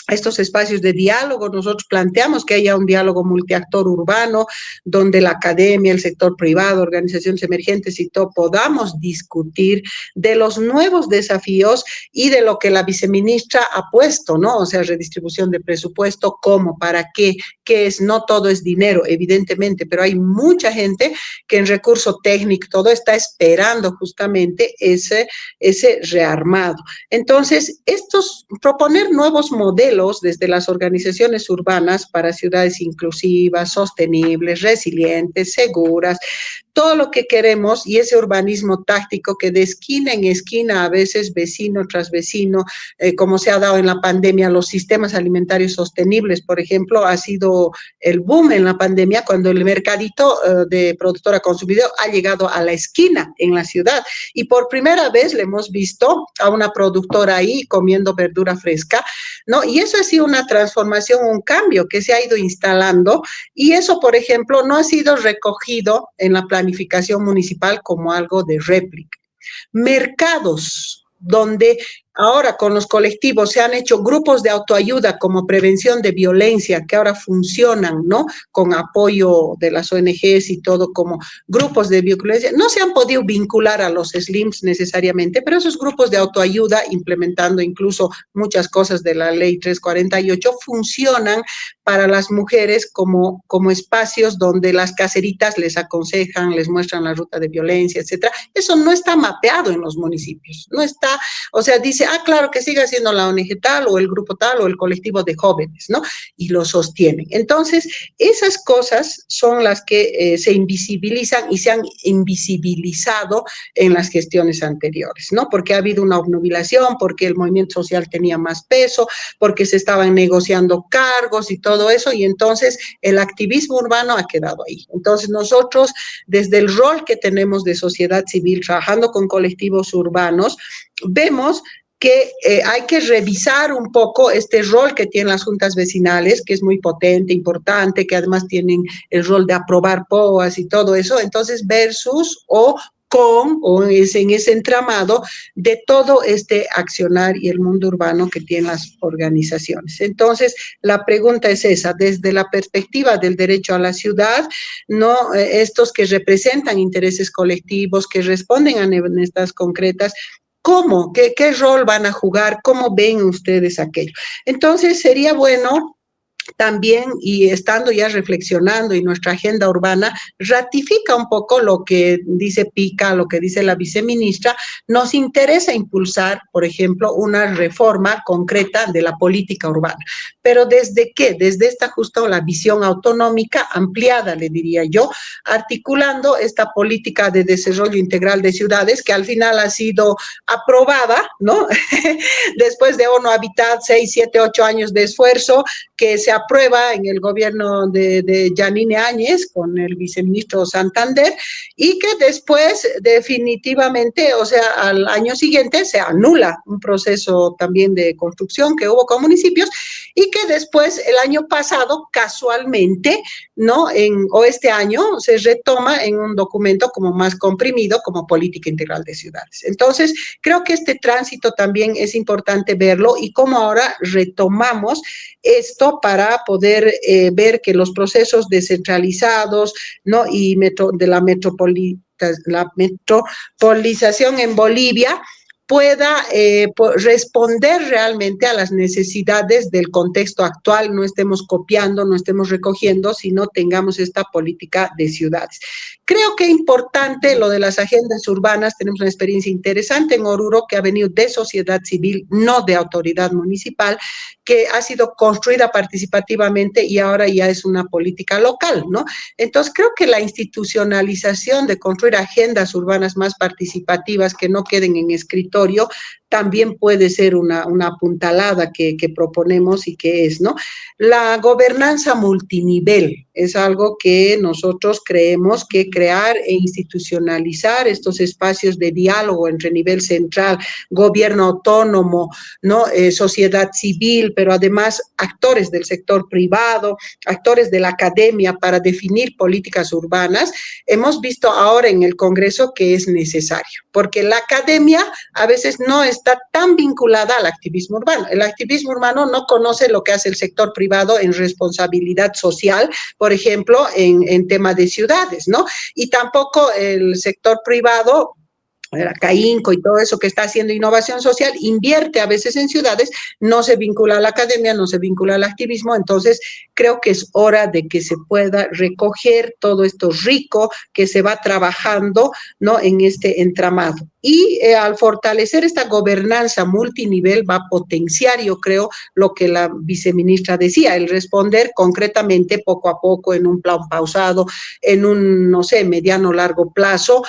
estos espacios de diálogo. Nosotros planteamos que haya un diálogo multiactor urbano, donde la academia, el sector privado, organizaciones emergentes y todo podamos discutir de los nuevos desafíos y de lo que la viceministra ha puesto, ¿no? O sea, redistribución de presupuesto, ¿cómo? ¿Para qué? ¿Qué es? No todo es dinero, evidentemente, pero hay mucha gente que en recurso técnico, todo está esperando justamente ese rearmado. Entonces, proponer nuevos modelos desde las organizaciones urbanas para ciudades inclusivas, sostenibles, resilientes, seguras, todo lo que queremos y ese urbanismo táctico que de esquina en esquina, a veces vecino tras vecino, como se ha dado en la pandemia, los sistemas alimentarios sostenibles, por ejemplo, ha sido el boom en la pandemia cuando el mercadito de productor a consumidor ha llegado a la esquina en la ciudad y por primera vez le hemos visto a una productora ahí comiendo verdura fresca, ¿no? Y eso ha sido una transformación, un cambio que se ha ido instalando y eso, por ejemplo, no ha sido recogido en la planificación municipal como algo de réplica. Mercados donde ahora con los colectivos se han hecho grupos de autoayuda como prevención de violencia que ahora funcionan, ¿no? Con apoyo de las ONGs y todo como grupos de violencia. No se han podido vincular a los SLIMs necesariamente, pero esos grupos de autoayuda, implementando incluso muchas cosas de la ley 348, funcionan para las mujeres como espacios donde las caseritas les aconsejan, les muestran la ruta de violencia, etcétera. Eso no está mapeado en los municipios, no está, o sea, dice, claro, que siga siendo la ONG tal o el grupo tal o el colectivo de jóvenes, ¿no? Y lo sostienen. Entonces, esas cosas son las que se invisibilizan y se han invisibilizado en las gestiones anteriores, ¿no? Porque ha habido una obnubilación, porque el movimiento social tenía más peso, porque se estaban negociando cargos y todo eso, y entonces el activismo urbano ha quedado ahí. Entonces, nosotros, desde el rol que tenemos de sociedad civil, trabajando con colectivos urbanos, vemos que hay que revisar un poco este rol que tienen las juntas vecinales, que es muy potente, importante, que además tienen el rol de aprobar POAs y todo eso, entonces versus en ese entramado de todo este accionar y el mundo urbano que tienen las organizaciones. Entonces, la pregunta es esa, desde la perspectiva del derecho a la ciudad, no estos que representan intereses colectivos, que responden a necesidades concretas, ¿cómo? ¿Qué rol van a jugar? ¿Cómo ven ustedes aquello? Entonces, sería bueno también, y estando ya reflexionando, y nuestra agenda urbana ratifica un poco lo que dice Pica, lo que dice la viceministra. Nos interesa impulsar, por ejemplo, una reforma concreta de la política urbana. Pero ¿desde qué? Desde esta justo la visión autonómica ampliada, le diría yo, articulando esta política de desarrollo integral de ciudades que al final ha sido aprobada, ¿no? Después de ONU Habitat, 6, 7, 8 años de esfuerzo, que se aprueba en el gobierno de Yanine Áñez con el viceministro Santander, y que después definitivamente, o sea, al año siguiente se anula un proceso también de construcción que hubo con municipios, y que después el año pasado casualmente, ¿no? O este año se retoma en un documento como más comprimido como política integral de ciudades. Entonces, creo que este tránsito también es importante verlo, y cómo ahora retomamos esto para poder ver que los procesos descentralizados, ¿no? Y de la metropolización en Bolivia pueda responder realmente a las necesidades del contexto actual, no estemos copiando, no estemos recogiendo, sino tengamos esta política de ciudades. Creo que es importante lo de las agendas urbanas. Tenemos una experiencia interesante en Oruro que ha venido de sociedad civil, no de autoridad municipal, que ha sido construida participativamente y ahora ya es una política local, ¿no? Entonces, creo que la institucionalización de construir agendas urbanas más participativas que no queden en escritorio también puede ser una apuntalada que proponemos y que es, ¿no? La gobernanza multinivel es algo que nosotros creemos que crear e institucionalizar estos espacios de diálogo entre nivel central, gobierno autónomo, ¿no? Sociedad civil, pero además actores del sector privado, actores de la academia para definir políticas urbanas. Hemos visto ahora en el Congreso que es necesario, porque la academia a veces no está tan vinculada al activismo urbano. El activismo urbano no conoce lo que hace el sector privado en responsabilidad social, por ejemplo, en tema de ciudades, ¿no? Y tampoco el sector privado, CAINCO y todo eso que está haciendo innovación social, invierte a veces en ciudades, no se vincula a la academia, no se vincula al activismo. Entonces creo que es hora de que se pueda recoger todo esto rico que se va trabajando, ¿no? En este entramado. Y al fortalecer esta gobernanza multinivel va a potenciar, yo creo, lo que la viceministra decía, el responder concretamente poco a poco en un plan pausado, en un, no sé, mediano largo plazo,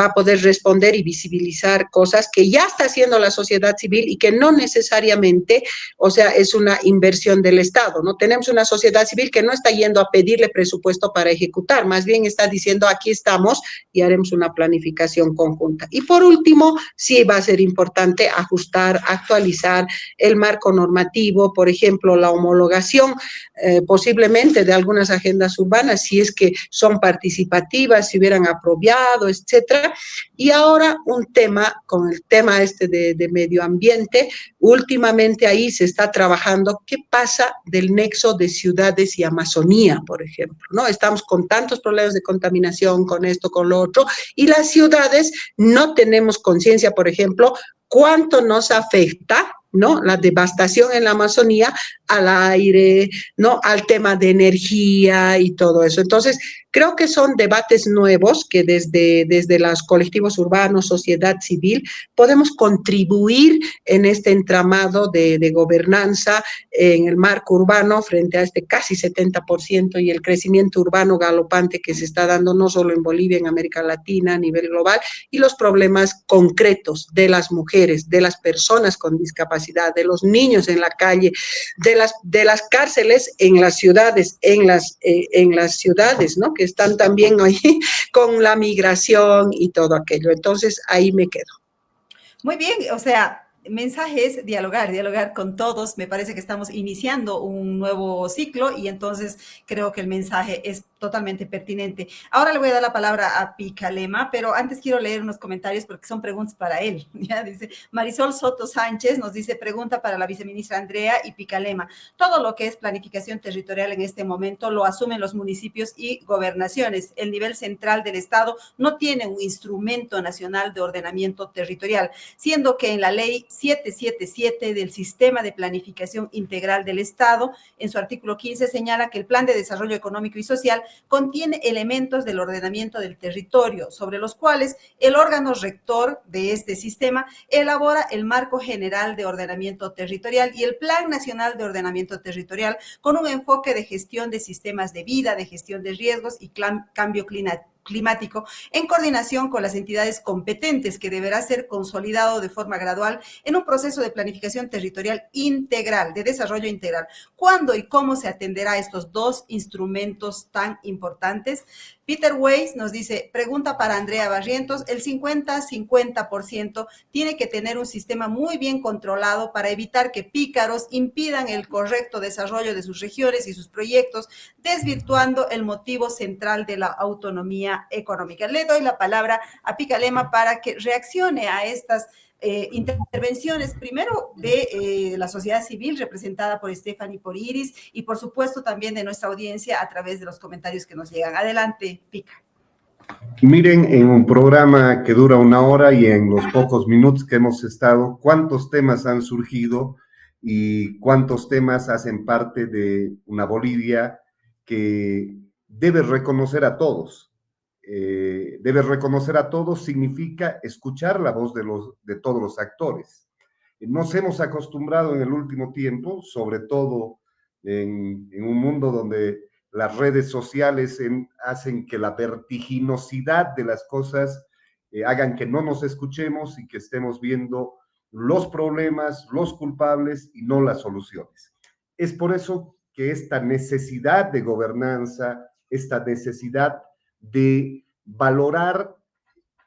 va a poder responder y visibilizar cosas que ya está haciendo la sociedad civil y que no necesariamente, o sea, es una inversión del Estado, ¿no? Tenemos una sociedad civil que no está yendo a pedirle presupuesto para ejecutar, más bien está diciendo aquí estamos y haremos una planificación conjunta. Y por último, sí va a ser importante ajustar, actualizar el marco normativo, por ejemplo, la homologación posiblemente de algunas agendas urbanas, si es que son participativas, si hubieran aprobado, etcétera. Y ahora un tema, con el tema de medio ambiente, últimamente ahí se está trabajando qué pasa del nexo de ciudades y Amazonía, por ejemplo, ¿no? Estamos con tantos problemas de contaminación, con esto, con lo otro, y las ciudades no tenemos conciencia, por ejemplo, cuánto nos afecta, ¿no? La devastación en la Amazonía al aire, ¿no? Al tema de energía y todo eso. Entonces, creo que son debates nuevos que desde los colectivos urbanos, sociedad civil, podemos contribuir en este entramado de gobernanza en el marco urbano frente a este casi 70% y el crecimiento urbano galopante que se está dando no solo en Bolivia, en América Latina, a nivel global, y los problemas concretos de las mujeres, de las personas con discapacidad, de los niños en la calle, de las cárceles en las ciudades, en las ciudades, ¿no? Que están también ahí con la migración y todo aquello. Entonces, ahí me quedo. Muy bien, o sea, mensaje es dialogar con todos. Me parece que estamos iniciando un nuevo ciclo y entonces creo que el mensaje es totalmente pertinente. Ahora le voy a dar la palabra a Picalema, pero antes quiero leer unos comentarios porque son preguntas para él. ¿Ya? Dice Marisol Soto Sánchez, nos dice, pregunta para la viceministra Andrea y Picalema. Todo lo que es planificación territorial en este momento lo asumen los municipios y gobernaciones. El nivel central del Estado no tiene un instrumento nacional de ordenamiento territorial, siendo que en la ley 777 del Sistema de Planificación Integral del Estado, en su artículo 15, señala que el Plan de Desarrollo Económico y Social contiene elementos del ordenamiento del territorio, sobre los cuales el órgano rector de este sistema elabora el marco general de ordenamiento territorial y el Plan Nacional de Ordenamiento Territorial, con un enfoque de gestión de sistemas de vida, de gestión de riesgos y cambio climático, en coordinación con las entidades competentes, que deberá ser consolidado de forma gradual en un proceso de planificación territorial integral, de desarrollo integral. ¿Cuándo y cómo se atenderá a estos dos instrumentos tan importantes? Peter Weiss nos dice, pregunta para Andrea Barrientos, el 50-50% tiene que tener un sistema muy bien controlado para evitar que pícaros impidan el correcto desarrollo de sus regiones y sus proyectos, desvirtuando el motivo central de la autonomía económica. Le doy la palabra a Picalema para que reaccione a estas intervenciones, primero de la sociedad civil representada por Stephanie, por Iris, y por supuesto también de nuestra audiencia a través de los comentarios que nos llegan. Adelante, Pica. Miren, en un programa que dura 1 hora y en los pocos minutos que hemos estado, cuántos temas han surgido y cuántos temas hacen parte de una Bolivia que debe reconocer a todos. Debe reconocer a todos significa escuchar la voz de todos los actores. Nos hemos acostumbrado en el último tiempo, sobre todo en un mundo donde las redes sociales hacen que la vertiginosidad de las cosas hagan que no nos escuchemos y que estemos viendo los problemas, los culpables y no las soluciones. Es por eso que esta necesidad de gobernanza, esta necesidad de valorar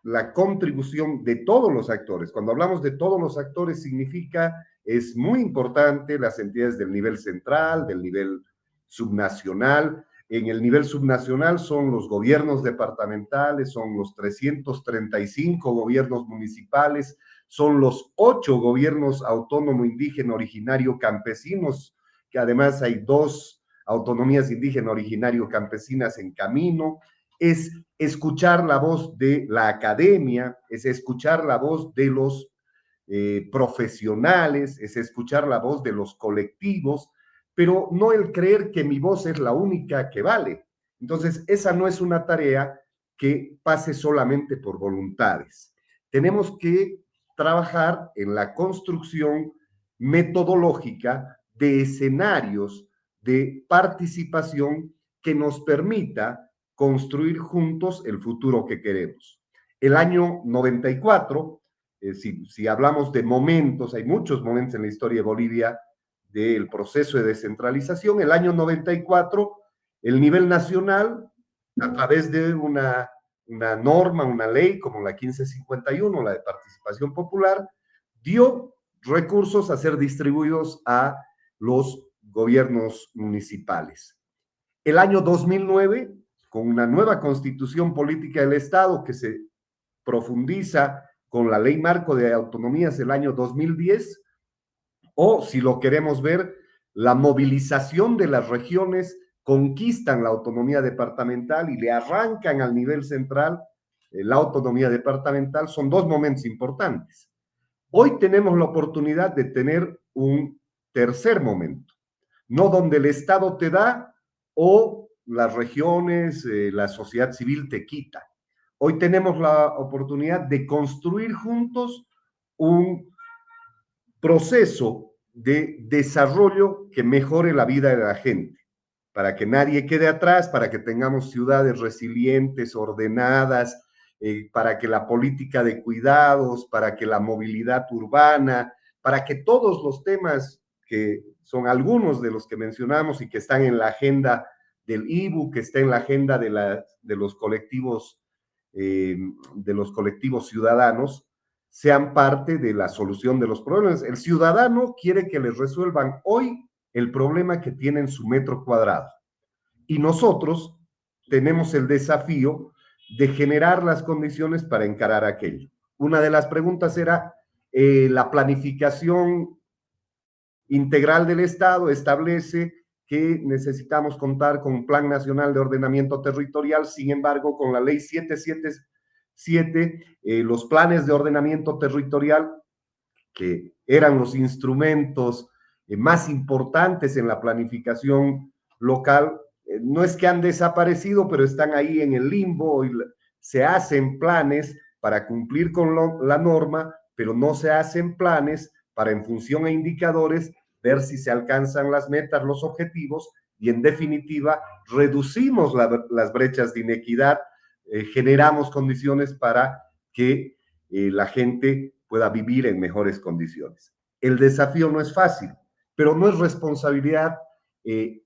la contribución de todos los actores. Cuando hablamos de todos los actores significa, es muy importante las entidades del nivel central, del nivel subnacional. En el nivel subnacional son los gobiernos departamentales, son los 335 gobiernos municipales, son los 8 gobiernos autónomo indígena originario campesinos, que además hay 2 autonomías indígena originario campesinas en camino. Es escuchar la voz de la academia, es escuchar la voz de los profesionales, es escuchar la voz de los colectivos, pero no el creer que mi voz es la única que vale. Entonces, esa no es una tarea que pase solamente por voluntades. Tenemos que trabajar en la construcción metodológica de escenarios de participación que nos permita construir juntos el futuro que queremos. El año 94, si hablamos de momentos, hay muchos momentos en la historia de Bolivia del proceso de descentralización. El año 94, el nivel nacional, a través de una norma, una ley como la 1551, la de participación popular, dio recursos a ser distribuidos a los gobiernos municipales. El año 2009, con una nueva constitución política del Estado que se profundiza con la ley marco de autonomías del año 2010, o si lo queremos ver, la movilización de las regiones conquistan la autonomía departamental y le arrancan al nivel central la autonomía departamental, son 2 momentos importantes. Hoy tenemos la oportunidad de tener un tercer momento, no donde el Estado te da o las regiones, la sociedad civil te quita. Hoy tenemos la oportunidad de construir juntos un proceso de desarrollo que mejore la vida de la gente, para que nadie quede atrás, para que tengamos ciudades resilientes, ordenadas, para que la política de cuidados, para que la movilidad urbana, para que todos los temas que son algunos de los que mencionamos y que están en la agenda del IBU, que está en la agenda de los colectivos ciudadanos, sean parte de la solución de los problemas. El ciudadano quiere que les resuelvan hoy el problema que tiene en su metro cuadrado. Y nosotros, tenemos el desafío de generar las condiciones para encarar aquello. Una de las preguntas era la planificación integral del Estado establece que necesitamos contar con un Plan Nacional de Ordenamiento Territorial. Sin embargo, con la Ley 777, los planes de ordenamiento territorial, que eran los instrumentos más importantes en la planificación local, no es que han desaparecido, pero están ahí en el limbo y se hacen planes para cumplir con la norma, pero no se hacen planes para, en función a indicadores, ver si se alcanzan las metas, los objetivos, y en definitiva reducimos las brechas de inequidad, generamos condiciones para que la gente pueda vivir en mejores condiciones. El desafío no es fácil, pero no es responsabilidad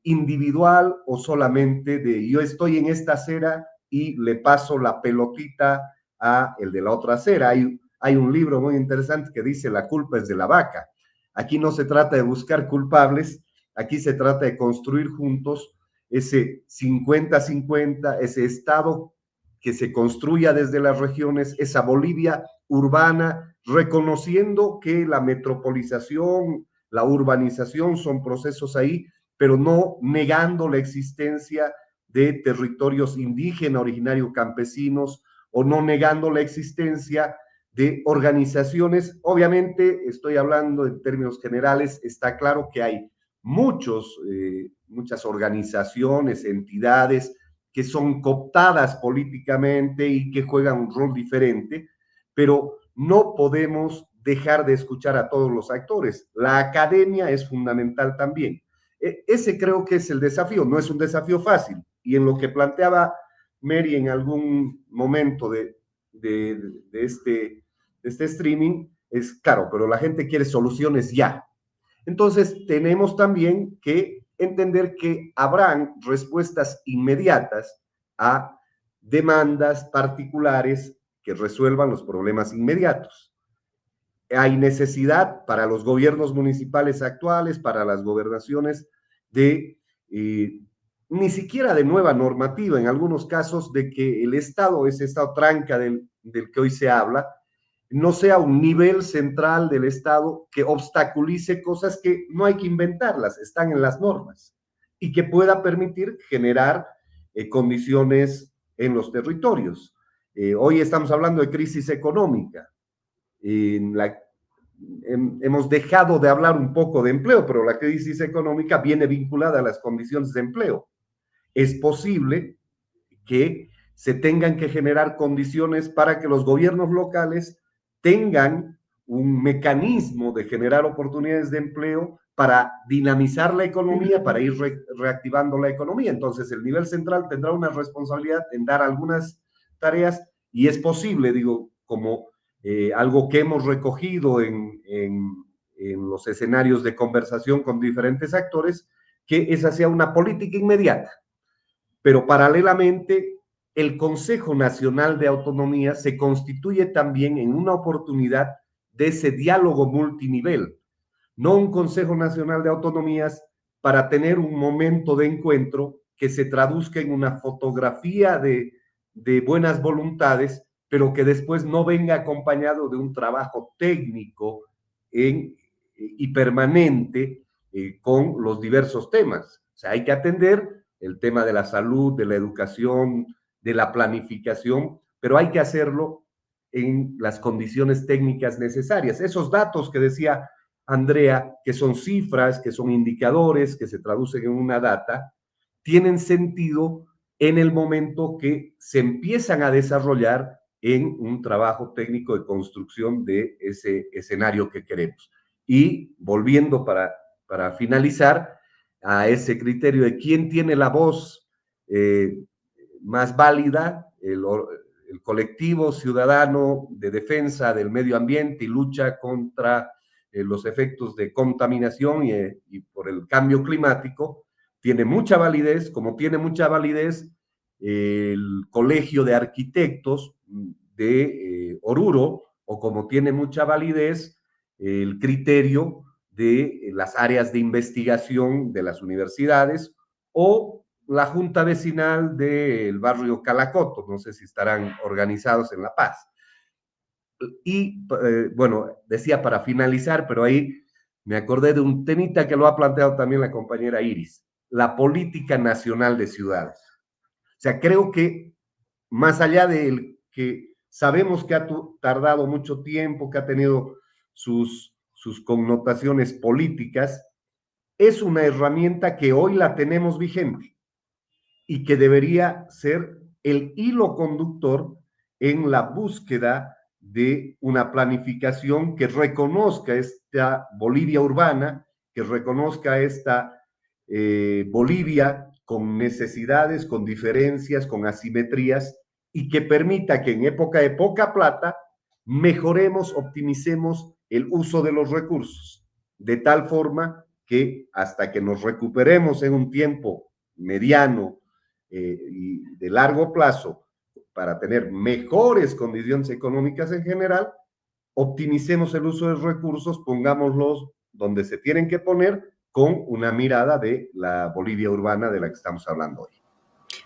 individual o solamente de yo estoy en esta acera y le paso la pelotita a el de la otra acera. Hay un libro muy interesante que dice la culpa es de la vaca. Aquí no se trata de buscar culpables, aquí se trata de construir juntos ese 50-50, ese Estado que se construya desde las regiones, esa Bolivia urbana, reconociendo que la metropolización, la urbanización son procesos ahí, pero no negando la existencia de territorios indígenas, originarios campesinos, o no negando la existencia de organizaciones. Obviamente, estoy hablando en términos generales, está claro que hay muchas organizaciones, entidades que son cooptadas políticamente y que juegan un rol diferente, pero no podemos dejar de escuchar a todos los actores. La academia es fundamental también. Ese creo que es el desafío, no es un desafío fácil. Y en lo que planteaba Mary en algún momento de este streaming, es claro, pero la gente quiere soluciones ya. Entonces, tenemos también que entender que habrán respuestas inmediatas a demandas particulares que resuelvan los problemas inmediatos. Hay necesidad para los gobiernos municipales actuales, para las gobernaciones, de ni siquiera de nueva normativa, en algunos casos de que el Estado, ese Estado tranca del que hoy se habla, no sea un nivel central del Estado que obstaculice cosas que no hay que inventarlas, están en las normas, y que pueda permitir generar condiciones en los territorios. Hoy estamos hablando de crisis económica. Hemos dejado de hablar un poco de empleo, pero la crisis económica viene vinculada a las condiciones de empleo. Es posible que se tengan que generar condiciones para que los gobiernos locales tengan un mecanismo de generar oportunidades de empleo para dinamizar la economía, para ir reactivando la economía. Entonces, el nivel central tendrá una responsabilidad en dar algunas tareas, y es posible, digo, como algo que hemos recogido en los escenarios de conversación con diferentes actores, que esa sea una política inmediata. Pero paralelamente, el Consejo Nacional de Autonomía se constituye también en una oportunidad de ese diálogo multinivel, no un Consejo Nacional de Autonomías para tener un momento de encuentro que se traduzca en una fotografía de buenas voluntades, pero que después no venga acompañado de un trabajo técnico y permanente con los diversos temas. O sea, hay que atender el tema de la salud, de la educación, de la planificación, pero hay que hacerlo en las condiciones técnicas necesarias. Esos datos que decía Andrea, que son cifras, que son indicadores, que se traducen en una data, tienen sentido en el momento que se empiezan a desarrollar en un trabajo técnico de construcción de ese escenario que queremos. Y volviendo para finalizar a ese criterio de quién tiene la voz más válida, el colectivo ciudadano de defensa del medio ambiente y lucha contra los efectos de contaminación y por el cambio climático, tiene mucha validez, como tiene mucha validez el Colegio de Arquitectos de Oruro, o como tiene mucha validez el criterio de las áreas de investigación de las universidades, o la junta vecinal del barrio Calacoto, no sé si estarán organizados en La Paz. Y bueno, decía para finalizar, pero ahí me acordé de un temita que lo ha planteado también la compañera Iris, la política nacional de ciudades. O sea, creo que más allá de que sabemos que ha tardado mucho tiempo, que ha tenido sus connotaciones políticas, es una herramienta que hoy la tenemos vigente y que debería ser el hilo conductor en la búsqueda de una planificación que reconozca esta Bolivia urbana, que reconozca esta Bolivia con necesidades, con diferencias, con asimetrías, y que permita que en época de poca plata mejoremos, optimicemos el uso de los recursos, de tal forma que hasta que nos recuperemos en un tiempo mediano y de largo plazo para tener mejores condiciones económicas en general, optimicemos el uso de recursos, pongámoslos donde se tienen que poner con una mirada de la Bolivia urbana de la que estamos hablando hoy.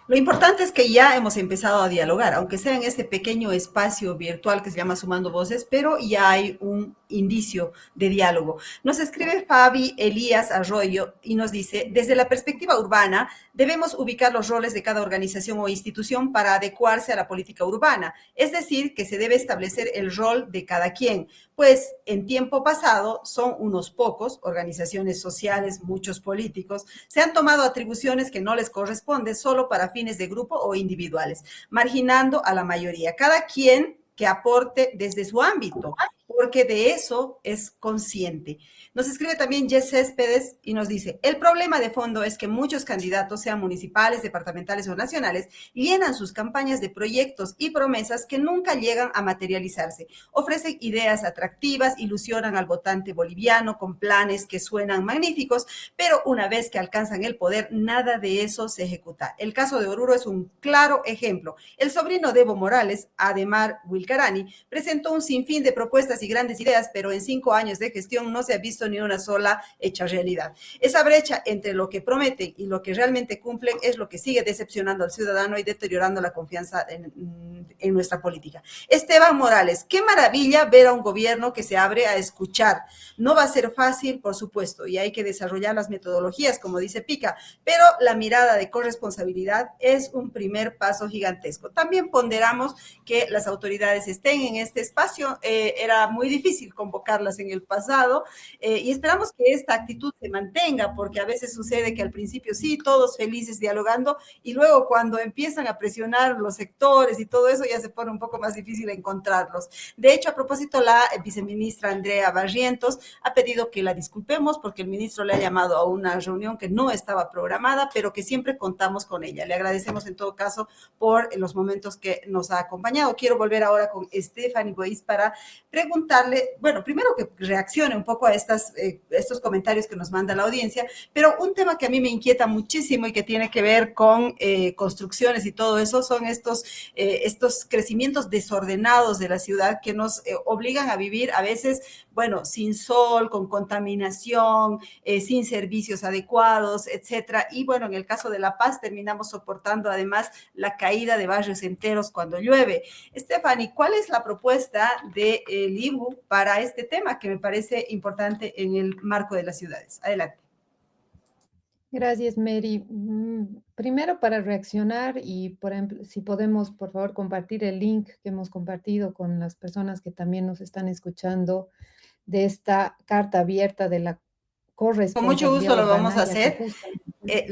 Lo importante es que ya hemos empezado a dialogar, aunque sea en este pequeño espacio virtual que se llama Sumando Voces, pero ya hay un indicio de diálogo. Nos escribe Fabi Elías Arroyo y nos dice, desde la perspectiva urbana, debemos ubicar los roles de cada organización o institución para adecuarse a la política urbana, es decir, que se debe establecer el rol de cada quien, pues en tiempo pasado son unos pocos, organizaciones sociales, muchos políticos, se han tomado atribuciones que no les corresponden solo para fines de grupo o individuales, marginando a la mayoría. Cada quien que aporte desde su ámbito, porque de eso es consciente. Nos escribe también Jess Céspedes y nos dice, el problema de fondo es que muchos candidatos, sean municipales, departamentales o nacionales, llenan sus campañas de proyectos y promesas que nunca llegan a materializarse. Ofrecen ideas atractivas, ilusionan al votante boliviano con planes que suenan magníficos, pero una vez que alcanzan el poder, nada de eso se ejecuta. El caso de Oruro es un claro ejemplo. El sobrino de Evo Morales, Ademar Wilcarani, presentó un sinfín de propuestas y grandes ideas, pero en 5 años de gestión no se ha visto ni una sola hecha realidad. Esa brecha entre lo que prometen y lo que realmente cumplen es lo que sigue decepcionando al ciudadano y deteriorando la confianza en nuestra política. Esteban Morales, qué maravilla ver a un gobierno que se abre a escuchar. No va a ser fácil, por supuesto, y hay que desarrollar las metodologías, como dice Pica, pero la mirada de corresponsabilidad es un primer paso gigantesco. También ponderamos que las autoridades estén en este espacio. Era muy difícil convocarlas en el pasado y esperamos que esta actitud se mantenga, porque a veces sucede que al principio sí, todos felices dialogando, y luego cuando empiezan a presionar los sectores y todo eso, ya se pone un poco más difícil encontrarlos. De hecho, a propósito, la viceministra Andrea Barrientos ha pedido que la disculpemos porque el ministro le ha llamado a una reunión que no estaba programada, pero que siempre contamos con ella. Le agradecemos en todo caso por los momentos que nos ha acompañado. Quiero volver ahora con Stephanie Bois para preguntarle, bueno, primero que reaccione un poco a estos comentarios que nos manda la audiencia, pero un tema que a mí me inquieta muchísimo y que tiene que ver con construcciones y todo eso son estos crecimientos desordenados de la ciudad que nos obligan a vivir a veces, bueno, sin sol, con contaminación, sin servicios adecuados, etcétera. Y bueno, en el caso de La Paz terminamos soportando además la caída de barrios enteros cuando llueve. Stephanie, ¿cuál es la propuesta del IBU para este tema que me parece importante en el marco de las ciudades? Adelante. Gracias, Mary. Primero, para reaccionar y, por ejemplo, si podemos, por favor, compartir el link que hemos compartido con las personas que también nos están escuchando de esta carta abierta de la Con mucho gusto corresponsabilidad lo vamos urbana, a hacer.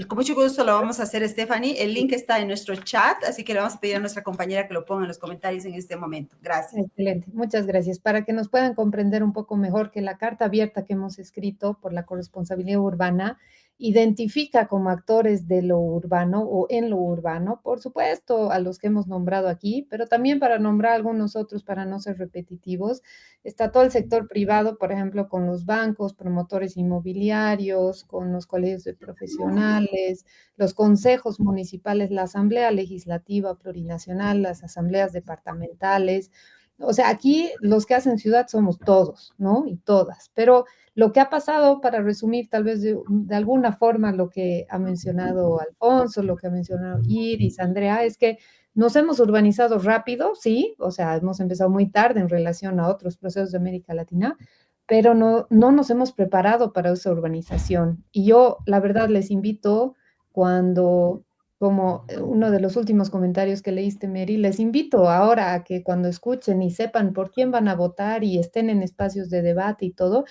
Con mucho gusto lo vamos a hacer, Stephanie. El link está en nuestro chat, así que le vamos a pedir a nuestra compañera que lo ponga en los comentarios en este momento. Gracias. Excelente, muchas gracias. Para que nos puedan comprender un poco mejor que la carta abierta que hemos escrito por la corresponsabilidad urbana identifica como actores de lo urbano o en lo urbano, por supuesto, a los que hemos nombrado aquí, pero también para nombrar algunos otros para no ser repetitivos. Está todo el sector privado, por ejemplo, con los bancos, promotores inmobiliarios, con los colegios de profesionales, los consejos municipales, la Asamblea Legislativa Plurinacional, las asambleas departamentales, O sea, aquí los que hacen ciudad somos todos, ¿no? Y todas. Pero lo que ha pasado, para resumir tal vez de alguna forma lo que ha mencionado Alfonso, lo que ha mencionado Iris, Andrea, es que nos hemos urbanizado rápido, sí, o sea, hemos empezado muy tarde en relación a otros procesos de América Latina, pero no nos hemos preparado para esa urbanización. Y yo, la verdad, les invito cuando, como uno de los últimos comentarios que leíste, Mary, les invito ahora a que cuando escuchen y sepan por quién van a votar y estén en espacios de debate y todo,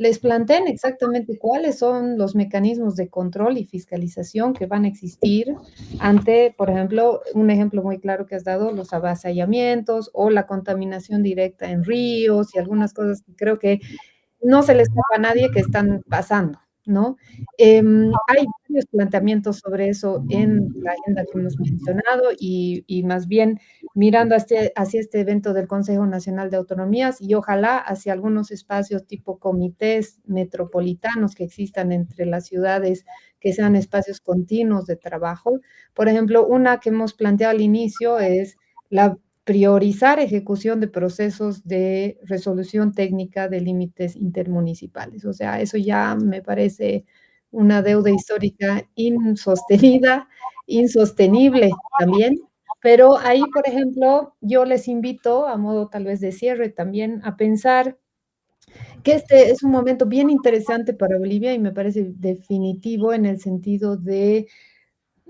les planteen exactamente cuáles son los mecanismos de control y fiscalización que van a existir ante, por ejemplo, un ejemplo muy claro que has dado, los avasallamientos o la contaminación directa en ríos y algunas cosas que creo que no se le escapa a nadie que están pasando, ¿no? Hay varios planteamientos sobre eso en la agenda que hemos mencionado y más bien mirando hacia este evento del Consejo Nacional de Autonomías y ojalá hacia algunos espacios tipo comités metropolitanos que existan entre las ciudades, que sean espacios continuos de trabajo. Por ejemplo, una que hemos planteado al inicio es la priorizar ejecución de procesos de resolución técnica de límites intermunicipales. O sea, eso ya me parece una deuda histórica insostenida, insostenible también. Pero ahí, por ejemplo, yo les invito, a modo tal vez de cierre también, a pensar que este es un momento bien interesante para Bolivia y me parece definitivo en el sentido de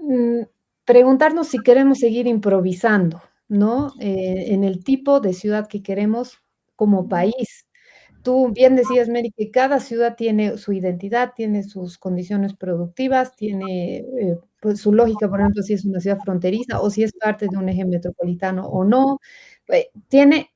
Mm, preguntarnos si queremos seguir improvisando, ¿no? En el tipo de ciudad que queremos como país. Tú bien decías, Mary, que cada ciudad tiene su identidad, tiene sus condiciones productivas, tiene pues, su lógica, por ejemplo, si es una ciudad fronteriza o si es parte de un eje metropolitano o no. Tiene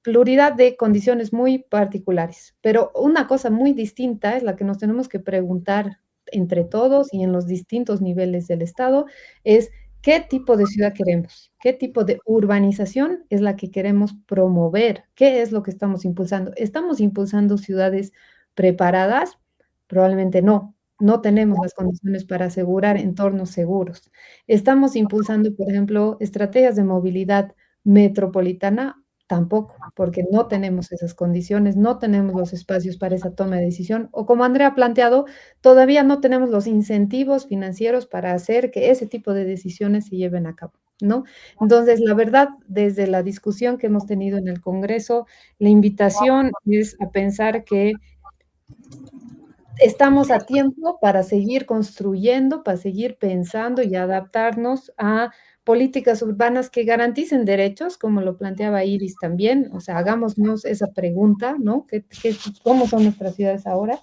pluralidad de condiciones muy particulares, pero una cosa muy distinta es la que nos tenemos que preguntar entre todos y en los distintos niveles del Estado es qué tipo de ciudad queremos, qué tipo de urbanización es la que queremos promover, qué es lo que estamos impulsando. ¿Estamos impulsando ciudades preparadas? Probablemente no. No tenemos las condiciones para asegurar entornos seguros. Estamos impulsando, por ejemplo, estrategias de movilidad metropolitana. Tampoco, porque no tenemos esas condiciones, no tenemos los espacios para esa toma de decisión, o como Andrea ha planteado, todavía no tenemos los incentivos financieros para hacer que ese tipo de decisiones se lleven a cabo, ¿no? Entonces, la verdad, desde la discusión que hemos tenido en el Congreso, la invitación es a pensar que estamos a tiempo para seguir construyendo, para seguir pensando y adaptarnos a políticas urbanas que garanticen derechos, como lo planteaba Iris también, o sea, hagámonos esa pregunta, ¿no? ¿Cómo son nuestras ciudades ahora?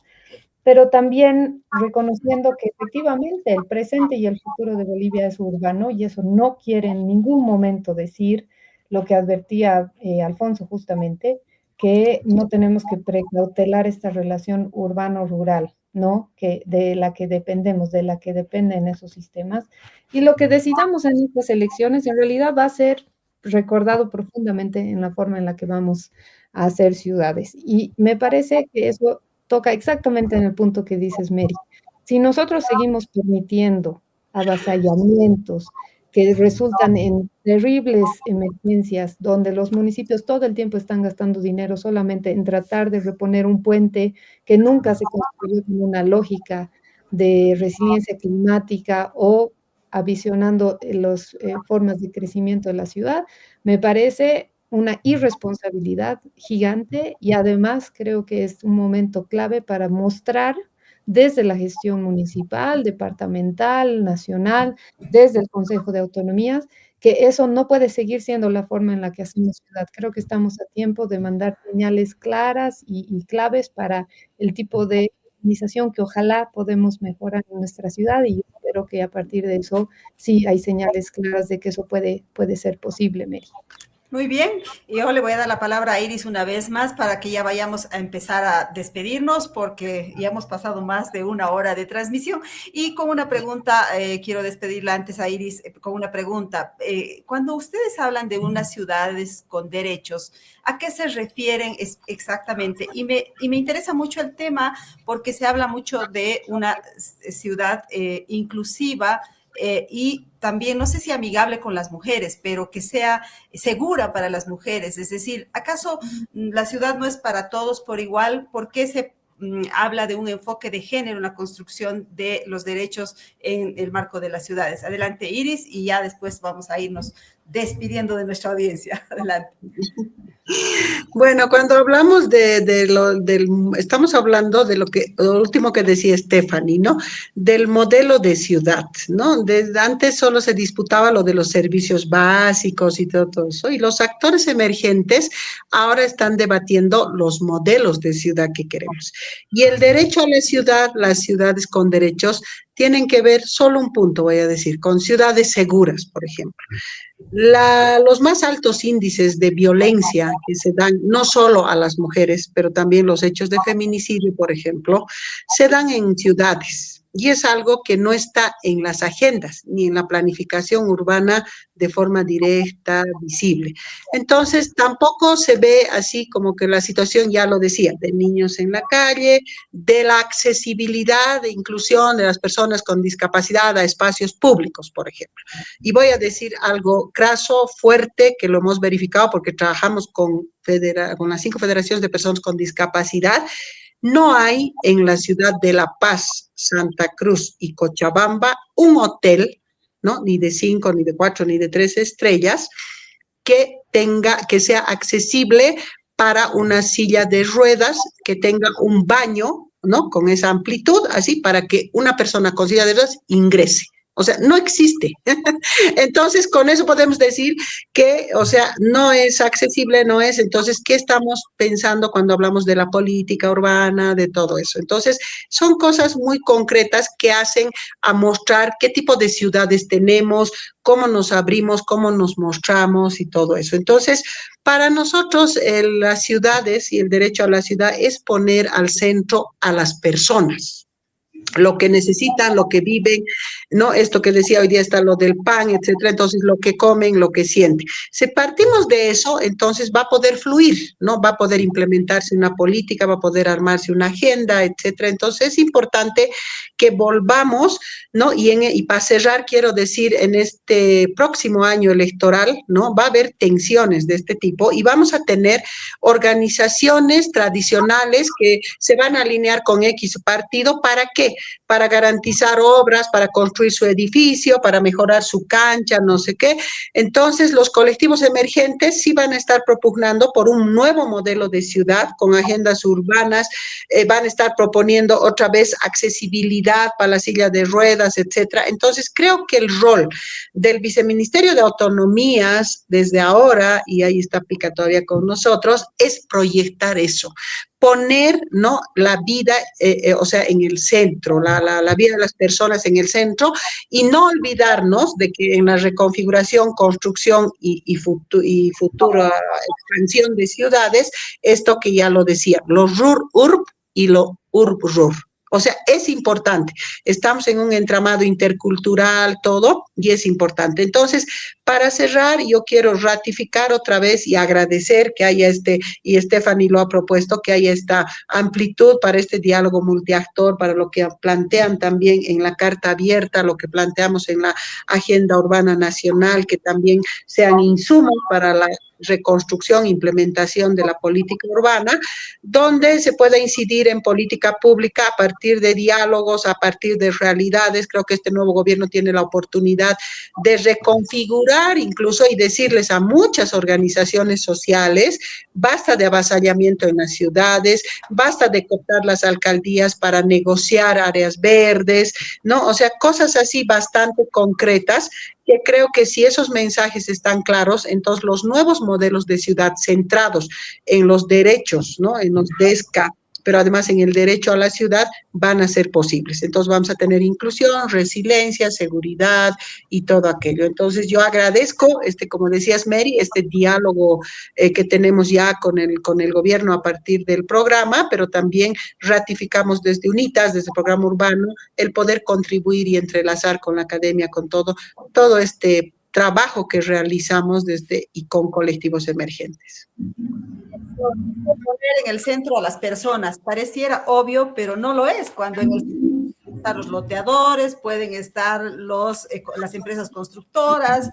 Pero también reconociendo que efectivamente el presente y el futuro de Bolivia es urbano y eso no quiere en ningún momento decir lo que advertía Alfonso justamente, que no tenemos que precautelar esta relación urbano-rural, ¿no? Que de la que dependemos, de la que dependen esos sistemas. Y lo que decidamos en estas elecciones en realidad va a ser recordado profundamente en la forma en la que vamos a hacer ciudades. Y me parece que eso toca exactamente en el punto que dices, Mary. Si nosotros seguimos permitiendo avasallamientos que resultan en terribles emergencias, donde los municipios todo el tiempo están gastando dinero solamente en tratar de reponer un puente que nunca se construyó con una lógica de resiliencia climática o avisionando las formas de crecimiento de la ciudad, me parece una irresponsabilidad gigante y además creo que es un momento clave para mostrar desde la gestión municipal, departamental, nacional, desde el Consejo de Autonomías, que eso no puede seguir siendo la forma en la que hacemos ciudad. Creo que estamos a tiempo de mandar señales claras y claves para el tipo de organización que ojalá podemos mejorar en nuestra ciudad y yo espero que a partir de eso sí hay señales claras de que eso puede ser posible, Mary. Muy bien, y yo le voy a dar la palabra a Iris una vez más para que ya vayamos a empezar a despedirnos porque ya hemos pasado más de una hora de transmisión. Y con una pregunta, quiero despedirla antes a Iris con una pregunta. Cuando ustedes hablan de unas ciudades con derechos, ¿a qué se refieren exactamente? Y me interesa mucho el tema porque se habla mucho de una ciudad inclusiva, y también, no sé si amigable con las mujeres, pero que sea segura para las mujeres. Es decir, ¿acaso la ciudad no es para todos por igual? ¿Por qué se habla de un enfoque de género en la construcción de los derechos en el marco de las ciudades? Adelante, Iris, y ya después vamos a irnos despidiendo de nuestra audiencia. Adelante. Bueno, cuando hablamos estamos hablando de lo último que decía Stephanie, ¿no? Del modelo de ciudad, ¿no? Desde antes solo se disputaba lo de los servicios básicos y todo eso, y los actores emergentes ahora están debatiendo los modelos de ciudad que queremos. Y el derecho a la ciudad, las ciudades con derechos, tienen que ver solo un punto, voy a decir, con ciudades seguras, por ejemplo. Los más altos índices de violencia que se dan no solo a las mujeres, pero también los hechos de feminicidio, por ejemplo, se dan en ciudades. Y es algo que no está en las agendas ni en la planificación urbana de forma directa, visible. Entonces, tampoco se ve así como que la situación, ya lo decía, de niños en la calle, de la accesibilidad e inclusión de las personas con discapacidad a espacios públicos, por ejemplo. Y voy a decir algo craso, fuerte, que lo hemos verificado porque trabajamos con las 5 federaciones de personas con discapacidad. No hay en la ciudad de La Paz, Santa Cruz y Cochabamba un hotel, ¿no? Ni de 5, ni de 4, ni de 3 estrellas, que sea accesible para una silla de ruedas, que tenga un baño, ¿no? Con esa amplitud, así, para que una persona con silla de ruedas ingrese. O sea, no existe. Entonces, con eso podemos decir que, o sea, no es accesible, no es. Entonces, ¿qué estamos pensando cuando hablamos de la política urbana, de todo eso? Entonces, son cosas muy concretas que hacen a mostrar qué tipo de ciudades tenemos, cómo nos abrimos, cómo nos mostramos y todo eso. Entonces, para nosotros, las ciudades y el derecho a la ciudad es poner al centro a las personas, lo que necesitan, lo que viven, ¿no? Esto que decía hoy día está lo del pan, etcétera, entonces lo que comen, lo que sienten. Si partimos de eso, entonces va a poder fluir, ¿no? Va a poder implementarse una política, va a poder armarse una agenda, etcétera. Entonces es importante que volvamos, ¿no? Y para cerrar, quiero decir, en este próximo año electoral, ¿no? Va a haber tensiones de este tipo y vamos a tener organizaciones tradicionales que se van a alinear con X partido. ¿Para qué? Para garantizar obras, para construir su edificio, para mejorar su cancha, no sé qué. Entonces, los colectivos emergentes sí van a estar propugnando por un nuevo modelo de ciudad con agendas urbanas, van a estar proponiendo otra vez accesibilidad para la silla de ruedas, etcétera. Entonces, creo que el rol del Viceministerio de Autonomías desde ahora, y ahí está Pica todavía con nosotros, es proyectar eso, poner, ¿no? La vida, o sea, en el centro, la vida de las personas en el centro, y no olvidarnos de que en la reconfiguración, construcción y futura expansión de ciudades, esto que ya lo decía, los RUR-URB y lo URB-RUR. O sea, es importante. Estamos en un entramado intercultural, todo, y es importante. Entonces, para cerrar, yo quiero ratificar otra vez y agradecer que haya y Stephanie lo ha propuesto, que haya esta amplitud para este diálogo multiactor, para lo que plantean también en la Carta Abierta, lo que planteamos en la Agenda Urbana Nacional, que también sean insumos para la reconstrucción, implementación de la política urbana, donde se pueda incidir en política pública a partir de diálogos, a partir de realidades. Creo que este nuevo gobierno tiene la oportunidad de reconfigurar incluso y decirles a muchas organizaciones sociales, basta de avasallamiento en las ciudades, basta de cooptar las alcaldías para negociar áreas verdes, ¿no? O sea, cosas así bastante concretas que creo que si esos mensajes están claros, entonces los nuevos modelos de ciudad centrados en los derechos, ¿no? En los DESCA, pero además en el derecho a la ciudad, van a ser posibles. Entonces vamos a tener inclusión, resiliencia, seguridad y todo aquello. Entonces yo agradezco, como decías Mary, este diálogo que tenemos ya con el gobierno a partir del programa, pero también ratificamos desde UNITAS, desde el programa urbano, el poder contribuir y entrelazar con la academia, con todo este trabajo que realizamos desde y con colectivos emergentes. Poner en el centro a las personas, pareciera obvio, pero no lo es. Cuando en el estar los loteadores, pueden estar las empresas constructoras,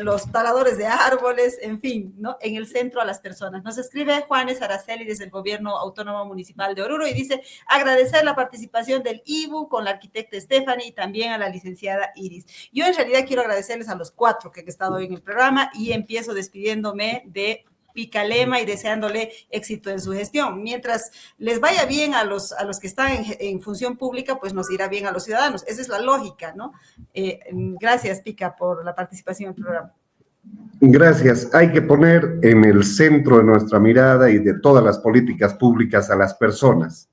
los taladores de árboles, en fin, ¿no? En el centro a las personas. Nos escribe Juanes Araceli desde el Gobierno Autónomo Municipal de Oruro y dice, agradecer la participación del IBU con la arquitecta Stephanie y también a la licenciada Iris. Yo en realidad quiero agradecerles a los 4 que han estado hoy en el programa y empiezo despidiéndome de Pica Lema y deseándole éxito en su gestión. Mientras les vaya bien a los que están en función pública, pues nos irá bien a los ciudadanos. Esa es la lógica, ¿no? Gracias, Pica, por la participación en el programa. Gracias. Hay que poner en el centro de nuestra mirada y de todas las políticas públicas a las personas.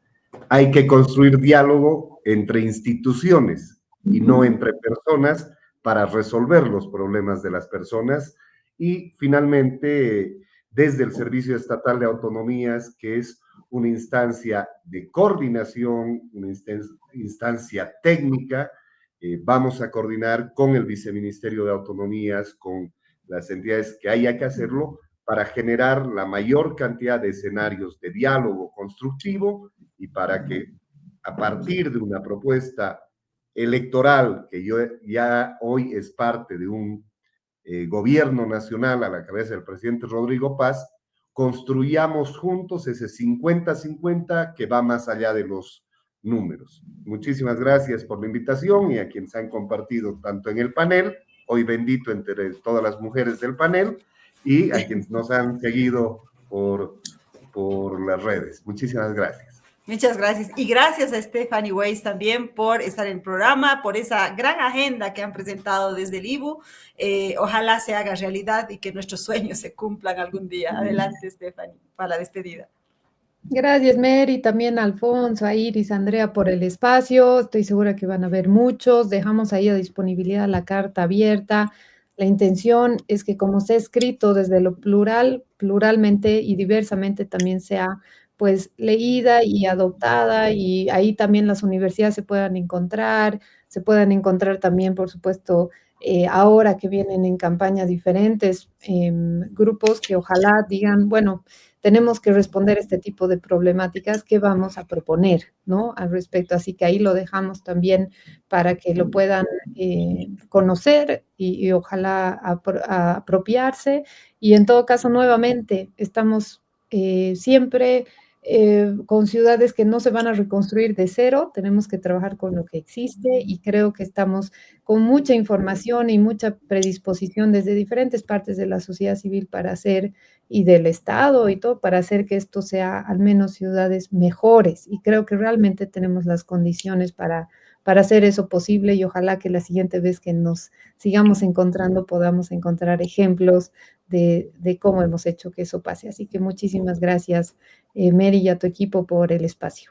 Hay que construir diálogo entre instituciones y no entre personas para resolver los problemas de las personas. Y finalmente, desde el Servicio Estatal de Autonomías, que es una instancia de coordinación, una instancia técnica, vamos a coordinar con el Viceministerio de Autonomías, con las entidades que haya que hacerlo, para generar la mayor cantidad de escenarios de diálogo constructivo y para que a partir de una propuesta electoral que ya hoy es parte de un gobierno nacional a la cabeza del presidente Rodrigo Paz, construyamos juntos ese 50-50 que va más allá de los números. Muchísimas gracias por la invitación y a quienes han compartido tanto en el panel, hoy bendito entre todas las mujeres del panel, y a quienes nos han seguido por las redes. Muchísimas gracias. Muchas gracias. Y gracias a Stephanie Weiss también por estar en el programa, por esa gran agenda que han presentado desde el IBU. Ojalá se haga realidad y que nuestros sueños se cumplan algún día. Adelante, Stephanie, para la despedida. Gracias, Mary, también a Alfonso, a Iris, a Andrea por el espacio. Estoy segura que van a haber muchos. Dejamos ahí a disponibilidad la carta abierta. La intención es que como se ha escrito desde lo plural, pluralmente y diversamente también sea pues leída y adoptada, y ahí también las universidades se puedan encontrar también, por supuesto, ahora que vienen en campaña diferentes grupos que ojalá digan, bueno, tenemos que responder a este tipo de problemáticas que vamos a proponer, ¿no? Al respecto, así que ahí lo dejamos también para que lo puedan conocer y ojalá apropiarse, y en todo caso, nuevamente, estamos siempre con ciudades que no se van a reconstruir de cero, tenemos que trabajar con lo que existe y creo que estamos con mucha información y mucha predisposición desde diferentes partes de la sociedad civil para hacer, y del Estado y todo, para hacer que esto sea al menos ciudades mejores, y creo que realmente tenemos las condiciones para hacer eso posible, y ojalá que la siguiente vez que nos sigamos encontrando podamos encontrar ejemplos de cómo hemos hecho que eso pase. Así que muchísimas gracias, Mary, y a tu equipo por el espacio.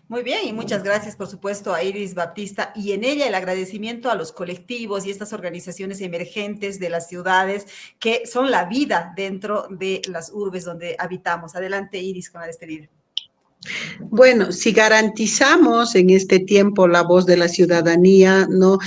Muy bien, y muchas gracias, por supuesto, a Iris Baptista, y en ella el agradecimiento a los colectivos y estas organizaciones emergentes de las ciudades que son la vida dentro de las urbes donde habitamos. Adelante, Iris, con la despedida. Bueno, si garantizamos en este tiempo la voz de la ciudadanía, ¿no?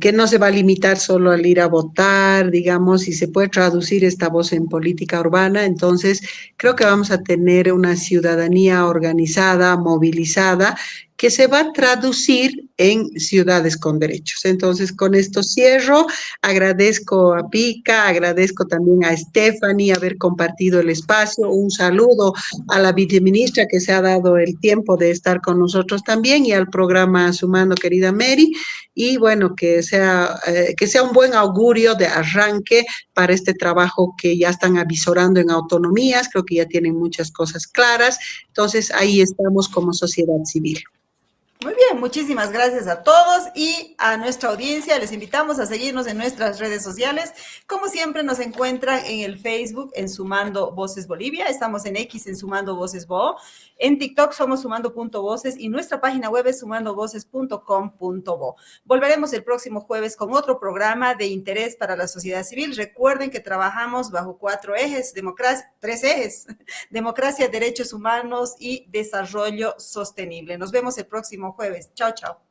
Que no se va a limitar solo al ir a votar, digamos, y se puede traducir esta voz en política urbana, entonces creo que vamos a tener una ciudadanía organizada, movilizada, que se va a traducir en ciudades con derechos. Entonces, con esto cierro. Agradezco a Pica, agradezco también a Stephanie haber compartido el espacio. Un saludo a la viceministra que se ha dado el tiempo de estar con nosotros también, y al programa Sumando, querida Mary. Y bueno, que sea un buen augurio de arranque para este trabajo que ya están avisorando en autonomías. Creo que ya tienen muchas cosas claras. Entonces, ahí estamos como sociedad civil. Muy bien, muchísimas gracias a todos y a nuestra audiencia. Les invitamos a seguirnos en nuestras redes sociales. Como siempre, nos encuentran en el Facebook en Sumando Voces Bolivia. Estamos en X en Sumando Voces Bo. En TikTok somos sumando.voces y nuestra página web es sumandovoces.com.bo. Volveremos el próximo jueves con otro programa de interés para la sociedad civil. Recuerden que trabajamos bajo 3 ejes: democracia, derechos humanos y desarrollo sostenible. Nos vemos el próximo jueves. Chao, chao.